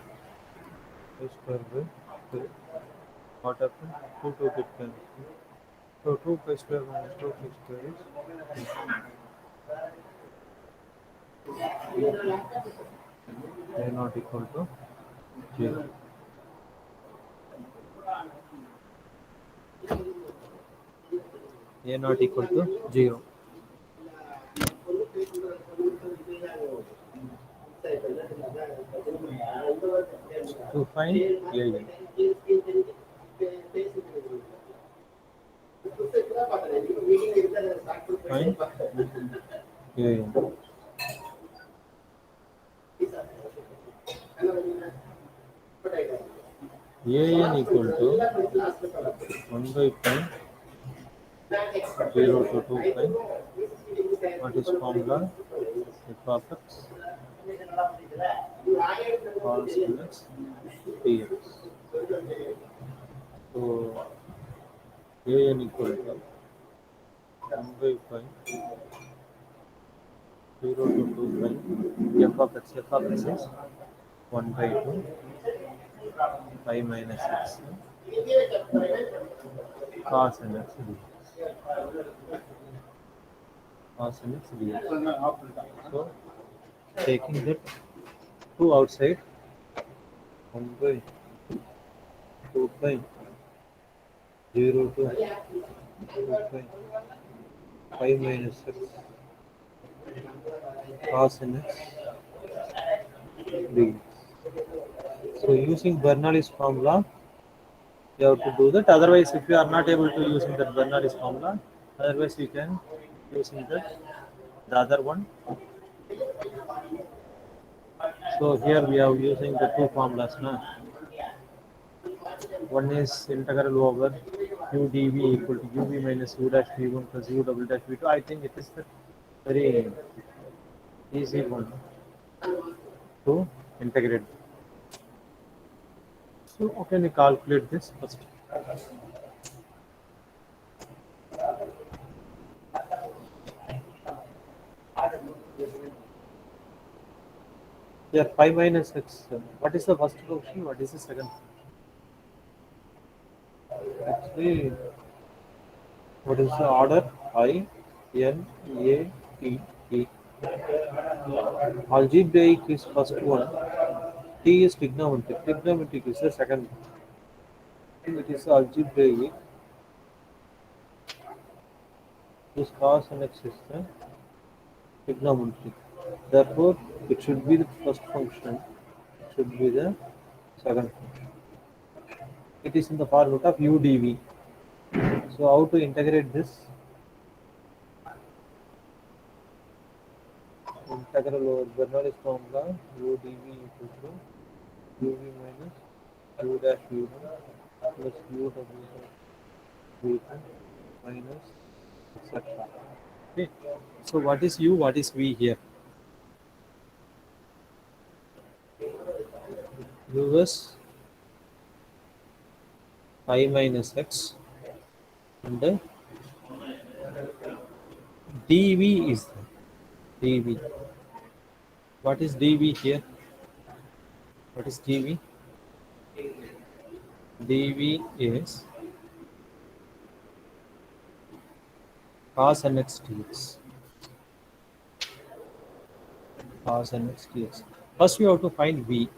pi square by 3. What happened? 2 to get cancelled. So 2 pi square minus 2 pi square is a not equal to 0. A not equal to 0. To find A. Find A. an equal to 1 by pi 0 to 2 pi. What is formula? F of x cos nx dx. So an equal to 1 by pi 0 to 2 pi f of x. F of x is 1 by 2 pi minus x cos nx dx. Cos nx dx. So taking that 2 outside, 1 by 2 pi 0 to 2 pi pi minus x cos nx dx. So using Bernoulli's formula, you have to do that. Otherwise, if you are not able to using that Bernoulli's formula, otherwise you can using the other one. So here we are using the two formulas. Na? One is integral over u dv equal to uv minus u dash v1 plus u double dash v2. I think it is the very easy one to integrate. So how can we calculate this first? Here pi minus x. What is the first function? What is the second? Actually, what is the order? I, N, A, T, E. Algebraic is first one. T is trigonometric. Trigonometric is the second. It is algebraic. This cos and x is the trigonometric. Therefore, it should be the first function. It should be the second function. It is in the form of u dv. So how to integrate this? Integral over Bernoulli's formula u dv equal to uv minus u dash v1 plus u w dash v2 minus etc. Okay. So what is u? What is v here? U is pi minus x and the dv is dv. What is dv here? What is dv? dv is cos nx dx. Cos nx dx. First we have to find v.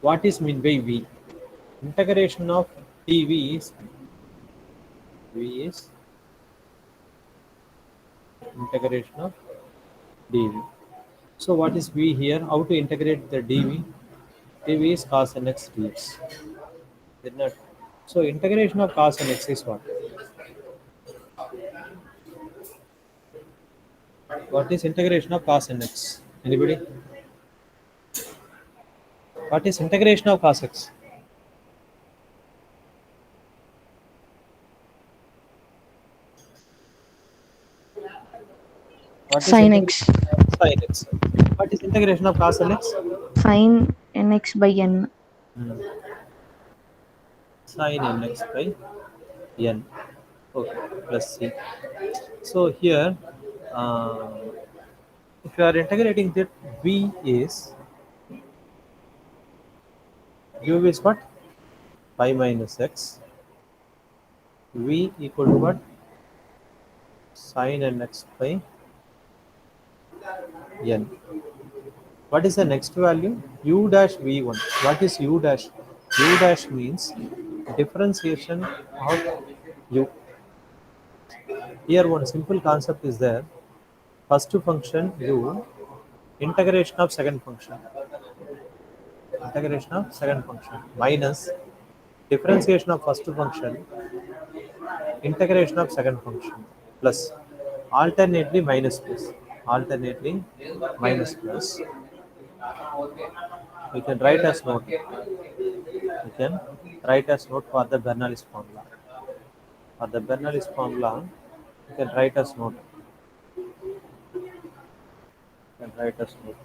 What is mean by v? Integration of dv is integration of dv. So what is v here? How to integrate the dv? dv is cos nx dx. Did not. So integration of cos nx is what? What is integration of cos nx? Anybody? What is integration of cos x? What is Sin integ- x. Sin x. What is integration of cos nx? Sin nx by n. Sin nx by n. Okay, plus c. So here, if you are integrating that, v is u is what? Pi minus x. V equal to what? Sin nx by n. What is the next value? U dash v1. What is u dash? U dash means differentiation of u. Here one simple concept is there. First function u, integration of second function. Integration of second function minus differentiation of first function, integration of second function plus alternately minus plus. Alternately minus plus. We can write as note. you can write as note for the Bernoulli's formula. For the Bernoulli's formula, you can write as note. You can write as note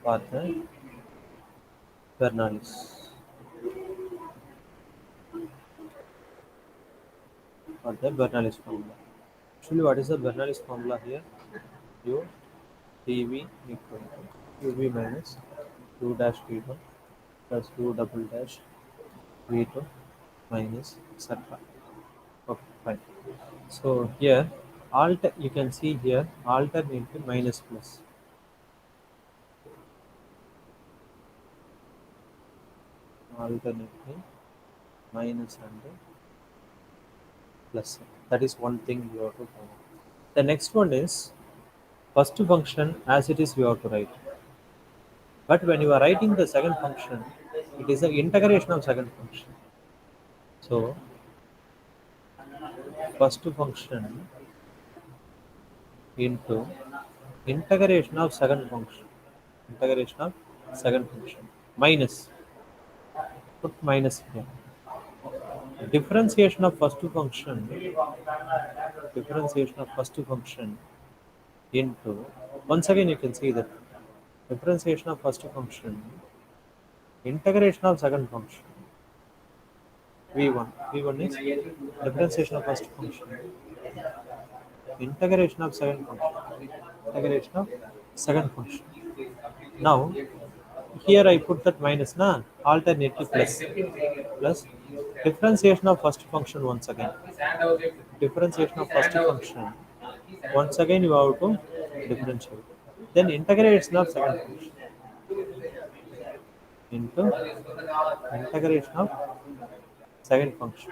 for the Bernoulli's. For the Bernoulli's formula. Actually, what is the Bernoulli's formula here? U dV equal to UV minus U dash V1 plus U double dash V2 minus etc. Okay, fine. So here, you can see here alternately minus plus. Alternately minus and plus. That is one thing you have to follow. The next one is first function as it is you have to write. But when you are writing the second function, it is the integration of second function. So first function into integration of second function. Integration of second function. Minus. Put minus here. Differentiation of first function. Differentiation of first function into. Once again you can see that differentiation of first function. Integration of second function. V1. V1 is differentiation of first function. Integration of second function. Integration of second function. Now, here I put that minus na alternately plus differentiation of first function once again. Differentiation of first function. Once again you have to differentiate. Then integration of second function into integration of second function.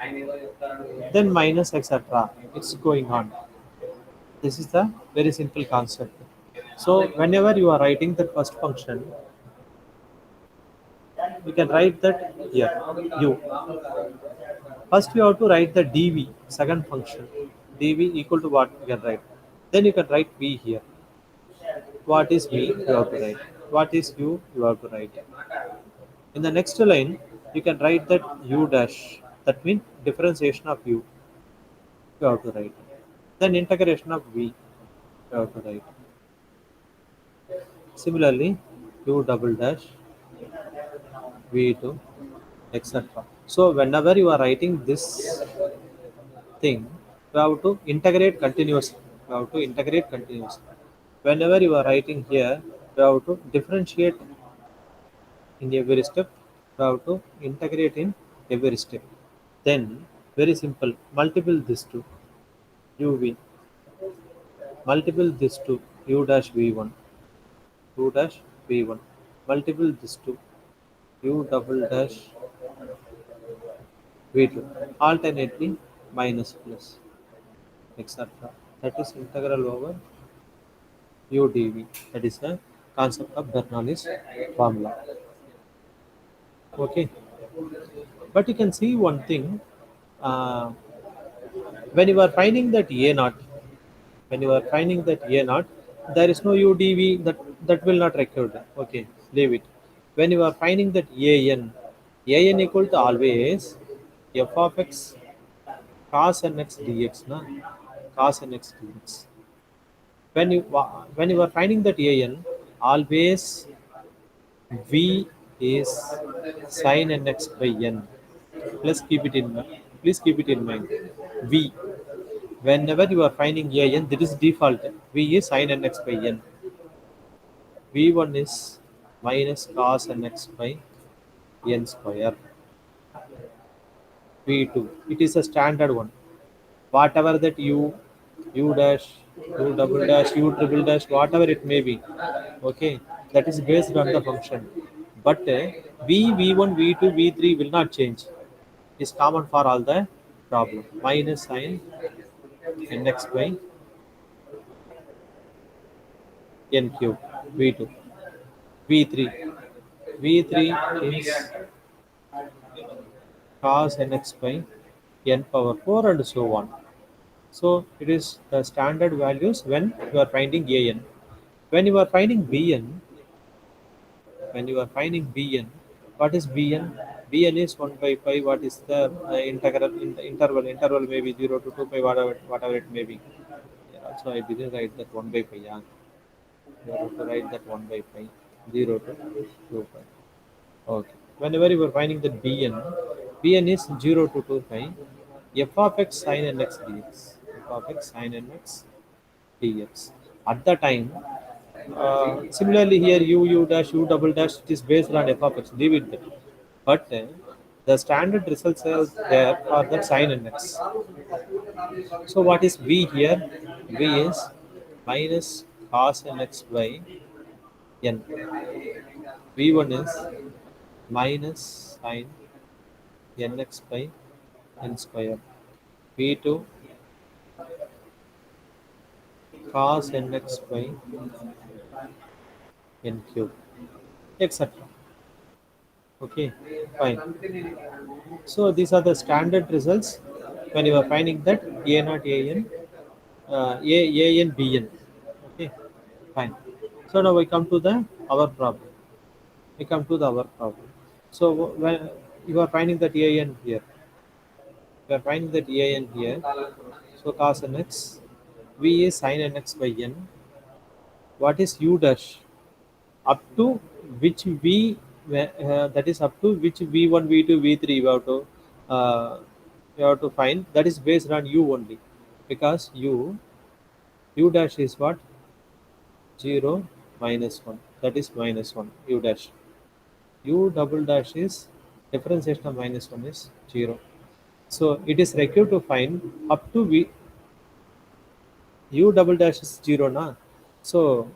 Then minus etc. It's going on. This is the very simple concept. So whenever you are writing the first function, you can write that here u. First you have to write the dv, second function. dv equal to what you can write. Then you can write v here. What is v? You have to write. What is u? You have to write. In the next line, you can write that u dash. That means differentiation of u. You have to write. Then integration of v. You have to write. Similarly, u double dash v2 etc. So whenever you are writing this thing, you have to integrate continuously. You have to integrate continuously. Whenever you are writing here, you have to differentiate in every step. You have to integrate in every step. Then very simple. Multiple this to uv. Multiple this to u dash v1. U dash v1. Multiple this to u double dash v2. Alternately minus plus etc. That is integral over u dv. That is the concept of Bernoulli's formula. Okay, but you can see one thing. Uh, when you are finding that a naught, when you are finding that a naught, there is no u dv, that will not record. Okay, leave it. When you are finding that an equal to always f of x cos nx dx, na cos nx dx. When you are finding that an, always v is sin nx by n. Please keep it in mind. V. Whenever you are finding an, that is default. V is sin nx by n. V1 is minus cos nx by n square. V2. It is a standard one. Whatever that u dash, u double dash, u triple dash, whatever it may be. Okay, that is based on the function. But v1, v2, v3 will not change. Is common for all the problem. Minus sin nx by n cube v2. V3. V3 is cos nx by n power 4 and so on. So it is the standard values when you are finding an. When you are finding bn, What is Bn? Bn is 1 by pi. What is the integral in the interval? Interval may be 0 to 2 pi, whatever it may be. Yeah, so I didn't write that 1 by pi. Yeah. You have to write that 1 by pi, 0 to 2 pi. Okay. Whenever you are finding that Bn is 0 to 2 pi, f of x sin nx dx. F of x sin nx dx. At the time, similarly here u dash, u double dash, it is based on f of x. Leave it there. But the standard results are there for that sin nx. So what is v here? V is minus cos nx by n. V1 is minus sin nx by n square. V2 cos nx by n cube, etc. Okay, fine. So these are the standard results when you are finding that a naught an, an bn. Okay, fine. So now we come to the our problem. We come to the our problem. So when you are finding that an here, we are finding that an here. So cos nx, v is sin nx by n. What is u dash? Up to which v, that is up to which v1, v2, v3 uh, you have to find, that is based on u only, because u dash is what? 0 minus 1, that is minus 1 u dash. U double dash is differentiation of minus 1 is 0. So it is required to find up to v, u double dash is 0 na. So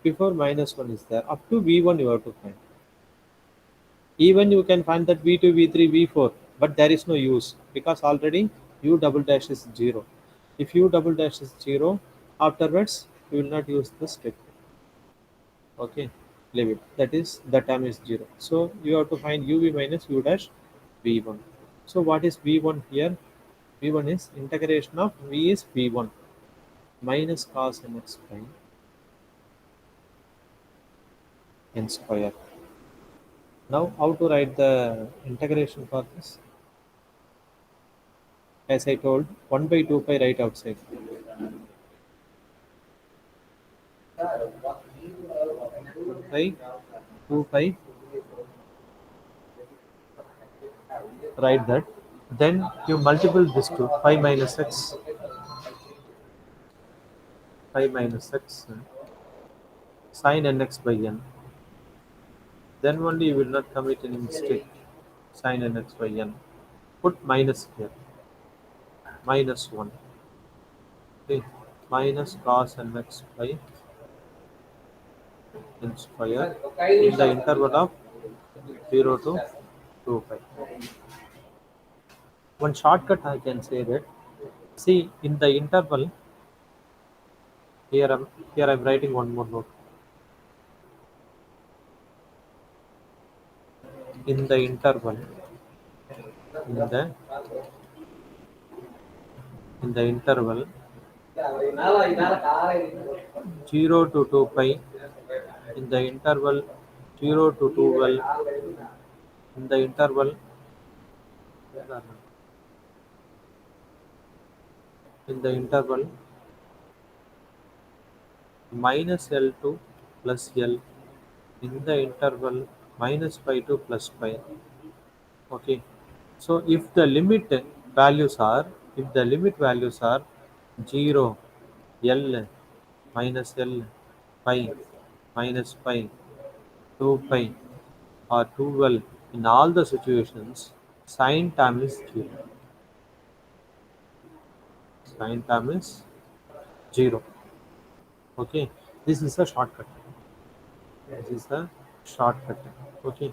before minus 1 is there, up to v1 you have to find. Even you can find that v2, v3, v4, but there is no use because already u double dash is 0. If u double dash is 0, afterwards you will not use the step. Okay, leave it. That is, the term is 0. So you have to find uv minus u dash v1. So what is v1 here? v1 is integration of v is v1 minus cos nx prime n square. Now how to write the integration for this? As I told, 1 by 2 pi right outside. By 2 pi, write that. Then you multiple this to pi minus x, pi minus x sin nx by n. Then only you will not commit any mistake. Sin nx by n. Put minus here. Minus 1. Okay. Minus cos nx by n square in the interval of 0 to 2 pi. One shortcut I can say that, see in the interval, here I'm writing one more note. In the interval, in the interval 0 to 2 pi, in the interval 0 to 12, in the interval minus L to plus L, in the interval minus pi to plus pi. Okay. So if the limit values are, 0, L, minus L, pi, minus pi, 2 pi, or 12, in all the situations, sine term is 0. Sine term is 0. Okay. This is a shortcut. This is the shortcut. Okay.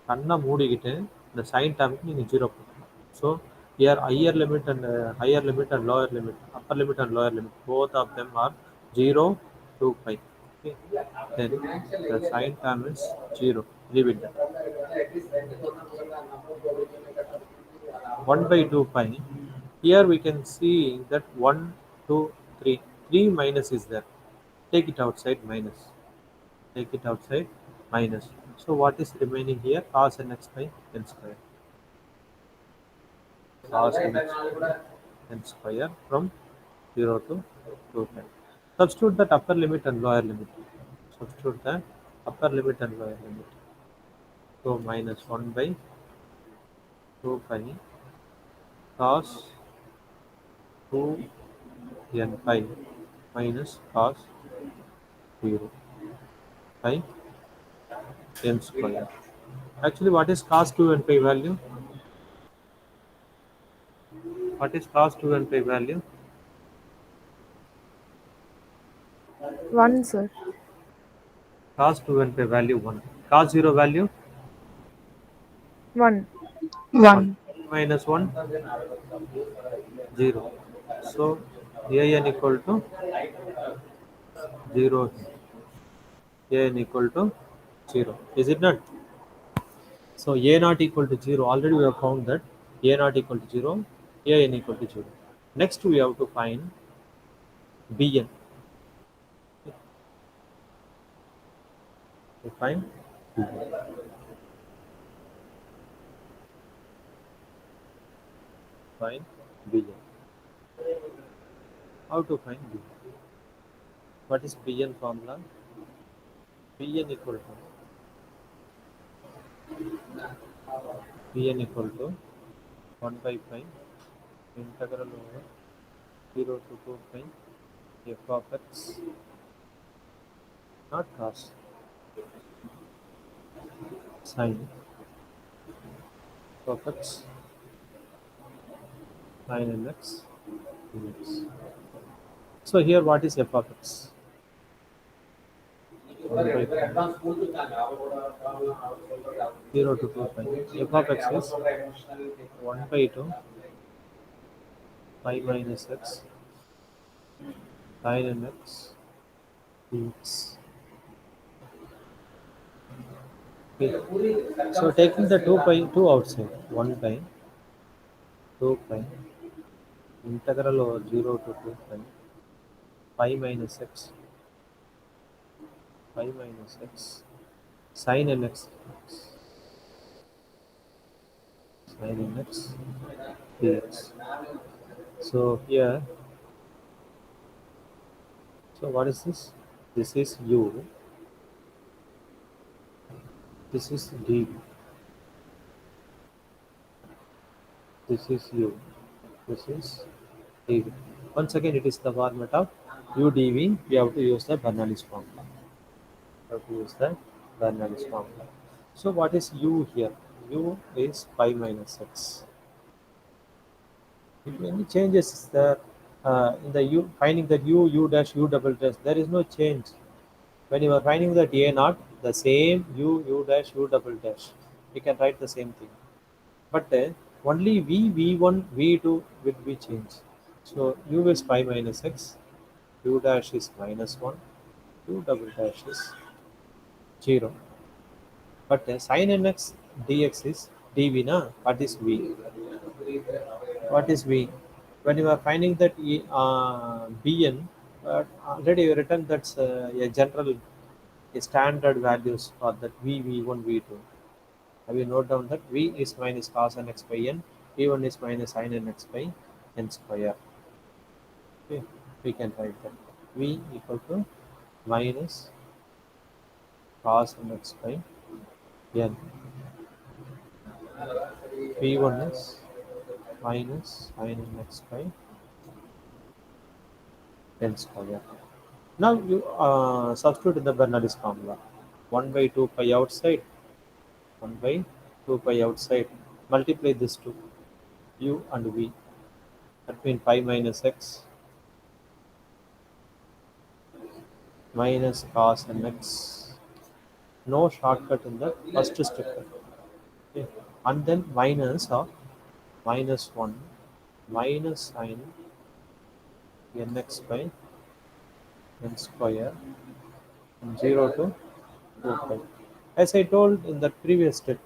கண்ணை மூடிக்கிட்டு இந்த sign டேர்முக்கு நீங்கள் 0 போட்டுக்கணும். So here higher limit and lower limit, upper limit and lower limit, both of them are 0 to pi. Okay. Then the sine term is 0. Leave it there. 1 by 2 pi. Here we can see that 1, 2, 3. 3 minus is there. Take it outside minus. Take it outside minus. So what is remaining here? Cos nx by n square. Cos nx n square from 0 to 2 pi. Substitute that upper limit and lower limit. Substitute the upper limit and lower limit. So minus 1 by 2 pi cos 2 n pi minus cos 0 pi n square. Actually, what is cos 2 n pi value? What is cos 2 n pi value? 1, sir. Cos 2 n pi value 1. Cos 0 value 1. 1. 1. Minus 1 0. So an equal to 0. An equal to 0. Is it not? So a not equal to 0. Already we have found that a not equal to 0. An equal to 0. Next we have to find bn. We find bn. Find bn. How to find bn? What is bn formula? Bn equal to Bn equal to 1 by pi integral over 0 to 2 pi f of x, not cos, sin f of x sin nx dx. So here what is f of x? 1 by pi 0 to 2 pi. F of x is 1 by 2 pi minus x sin nx dx. Okay. So taking the 2 pi 2 outside, 1 pi 2 pi integral over 0 to 2 pi pi minus x sin nx sin nx dx. So here, so what is this? This is u, this is dv, this is u, this is dv. Once again, it is the format of u dv. We have to use the Bernoulli's formula. We have to use the Bernoulli's formula. So what is u here? U is pi minus x. If any changes is there in the u, finding that u dash u double dash, there is no change. When you are finding that a naught, the same u dash u double dash, we can write the same thing. But only v1, v2 will be changed. So u is pi minus x, u dash is minus 1, u double dash is 0. But sin nx dx is dv na. What is v? What is v? When you are finding that bn, already you written that's a general, a standard values for that v1, v2. Have you note down that v is minus cos nx by n, v1 is minus sin nx by n square. Okay, we can write that v equal to minus cos nx by n, v1 is minus sin nx by n square. Now you substitute in the Bernoulli's formula. 1 by 2 pi outside, 1 by 2 pi outside. Multiply this two, u and v. That means pi minus x minus cos nx. No shortcut in the first step. Okay. And then minus of minus 1 minus sin nx by n square from 0 to 2 pi. As I told in the previous step,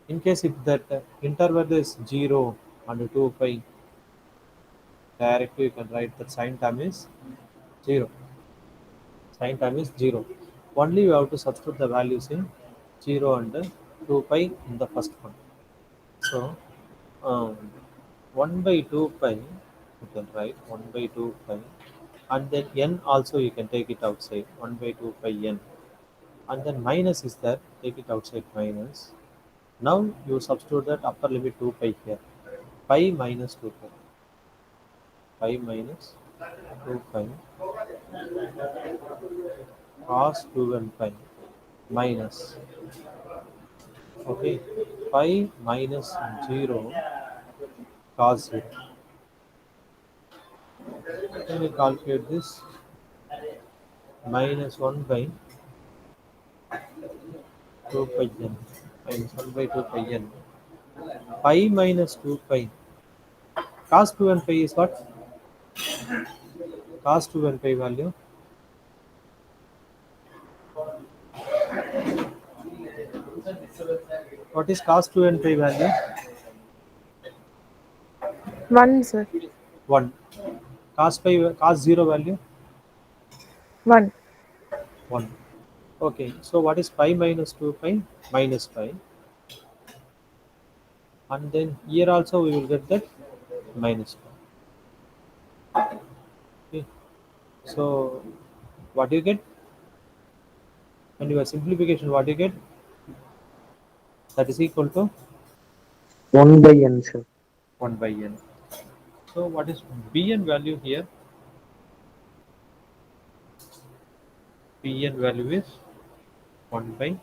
in case if that interval is 0 and 2 pi, directly you can write that sine term is 0. Sine term is 0. Only you have to substitute the values in 0 and 2 pi in the first one. So um, 1 by 2 pi, you can write 1 by 2 pi, and then n also you can take it outside, 1 by 2 pi n, and then minus is there, take it outside minus. Now you substitute that upper limit 2 pi here, pi minus 2 pi, pi minus 2 pi cos 2 and pi minus, okay, pi minus 0 cos 0. Can you calculate this? Minus 1 by 2 pi n, minus 1 by 2 pi n, pi minus 2 pi, cos 2 and pi is what? Cos 2 and pi value, what is cos 2 and pi value? 1, sir. 1. Cos 0 value? 1. 1. Okay, so what is pi minus 2 pi? Minus pi. And then here also we will get that minus pi. Okay. So what do you get? When you have simplification, what do you get? That is equal to 1 by n, sir. 1 by n. So what is bn value here? Bn value is 1 by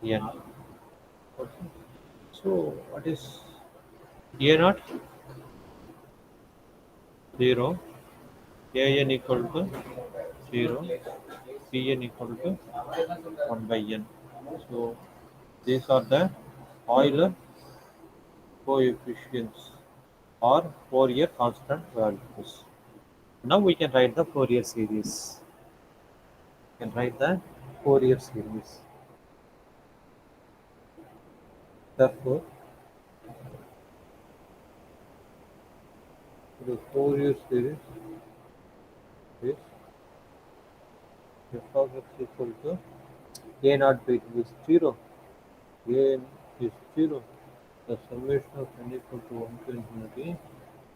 n. Okay. So what is a naught? 0. an equal to 0. Bn equal to 1 by n. So these are the Euler coefficients or Fourier constant values. Now we can write the Fourier series. We can write the Fourier series. Therefore, the Fourier series is f of x equal to a naught by 2 is 0. A is 0. The summation of n equal to 1 to infinity.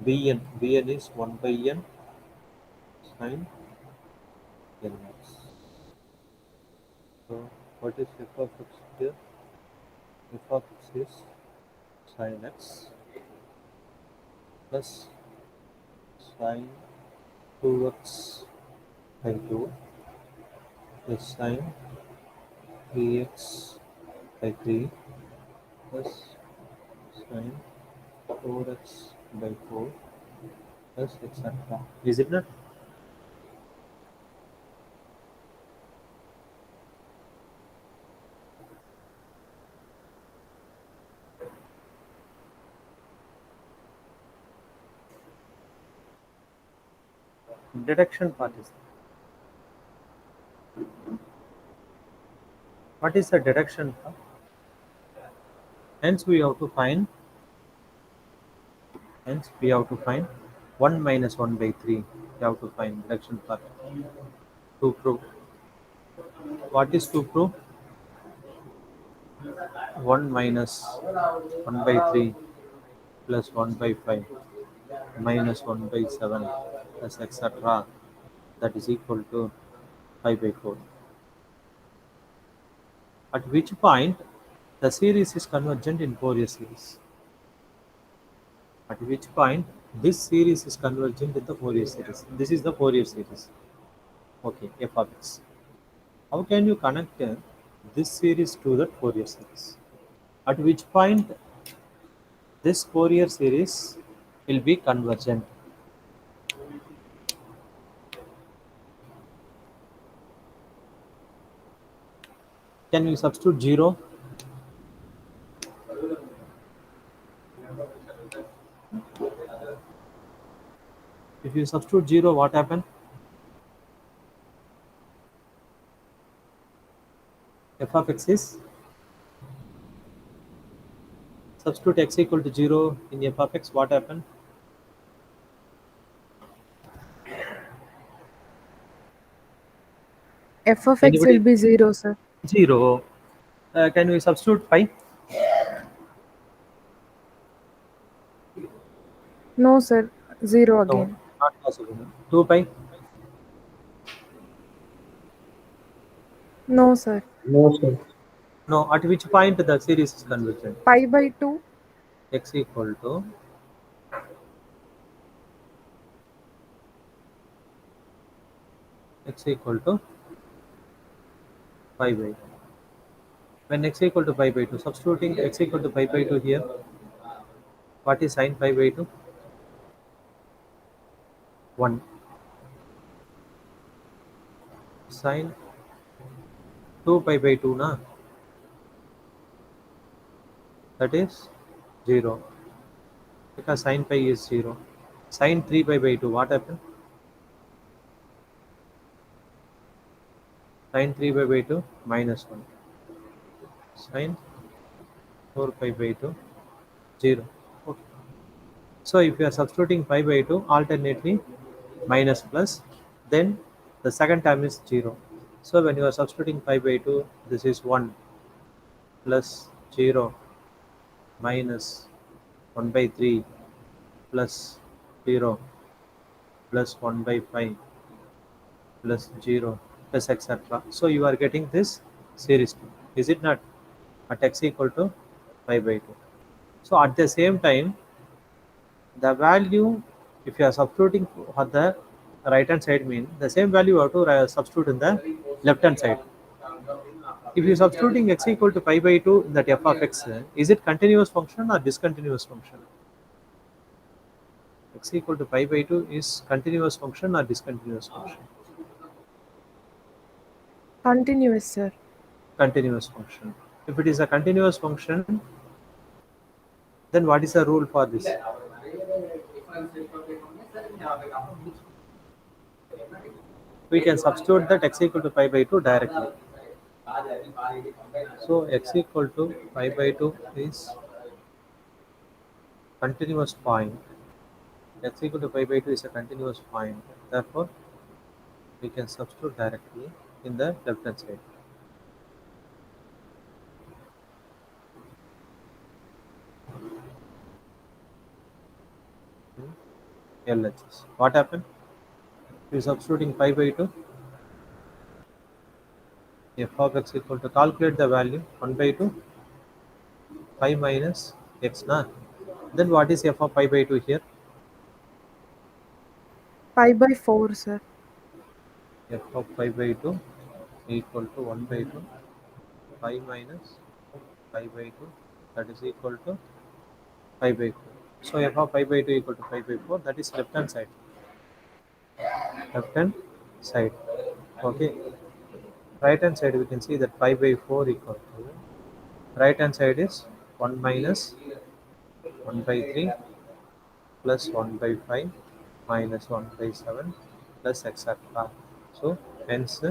Bn is 1 by n sin nx. So what is f of x here? F of x is sin x plus sin 2x by 2 plus sin 3x by 3 plus sin 4x by 4 plus etc. Is it not? Deduction part is what is the deduction part? Hence we have to find 1 minus 1 by 3. We have to find deduction part to prove. What is to prove? 1 minus 1 by 3 plus 1 by 5 minus 1 by 7 plus etc. That is equal to 5 by 4. At which point the series is convergent in Fourier series? At which point this series is convergent in the Fourier series? This is the Fourier series. Okay, f of x. How can you connect this series to the Fourier series? At which point this Fourier series will be convergent? Can we substitute 0? If you substitute 0, what happened? F of x is, substitute x equal to 0 in f of x, what happened? f of x Anybody? will be 0, sir. 0. Can we substitute pi? No, sir. 0 No, again. not possible. 2 pi? No, sir. No, sir. No, at which point the series is convergent? Pi by 2. X equal to x equal to pi by 2. When x equal to pi by 2, substituting x equal to pi by 2 here, what is sine pi by 2? 1. Sine 2 pi by 2, na? That is 0. Because sine pi is 0. Sine 3 pi by 2, what happened? Sine 3 pi by 2 minus 1. Sine 4 pi by 2, 0. Okay. So if you are substituting pi by 2 alternately minus plus, then the second term is 0. So when you are substituting pi by 2, this is 1 plus 0 minus 1 by 3 plus 0 plus 1 by 5 plus 0 plus etc. So you are getting this series 2. Is it not? At x equal to pi by 2. So at the same time, the value, if you are substituting for the right hand side, mean the same value you have to substitute in the left hand side. If you are substituting x equal to pi by 2 in that f of x, is it continuous function or discontinuous function? X equal to pi by 2 is continuous function or discontinuous function? Continuous, sir. Continuous function. If it is a continuous function, then what is the rule for this? We can substitute that x equal to pi by 2 directly. So x equal to pi by 2 is continuous point. X equal to pi by 2 is a continuous point. Therefore, we can substitute directly in the left hand side. LHS. What happened? If you substituting pi by 2, f of x equal to, calculate the value 1 by 2 pi minus x, na? Then what is f of pi by 2 here? Pi by 4, sir. F of pi by 2 equal to 1 by 2 pi minus pi by 2, that is equal to pi by 4. So f of pi by 2 equal to pi by 4, that is left hand side. Left hand side. Okay. Right hand side, we can see that pi by 4 equal to, right hand side is 1 minus 1 by 3 plus 1 by 5 minus 1 by 7 plus etc. So hence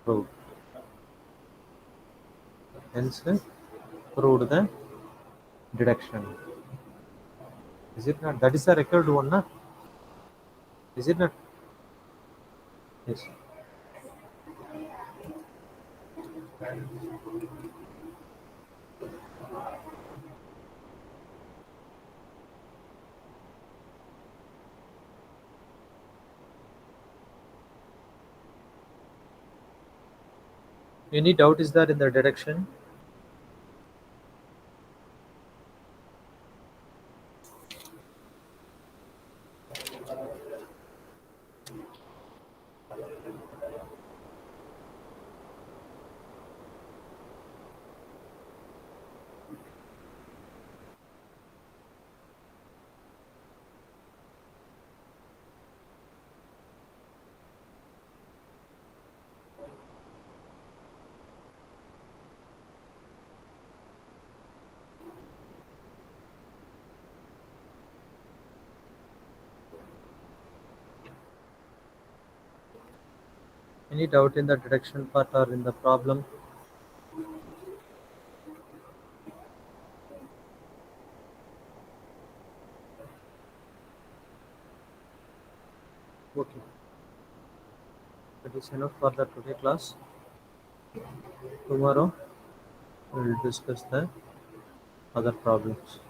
proved. Hence proved the deduction. Is it not? That is the required one, na? Is it not? Yes. Any doubt is there in the deduction? Any doubt in the deduction part or in the problem? Okay. That is enough for the today class. Tomorrow we will discuss the other problems.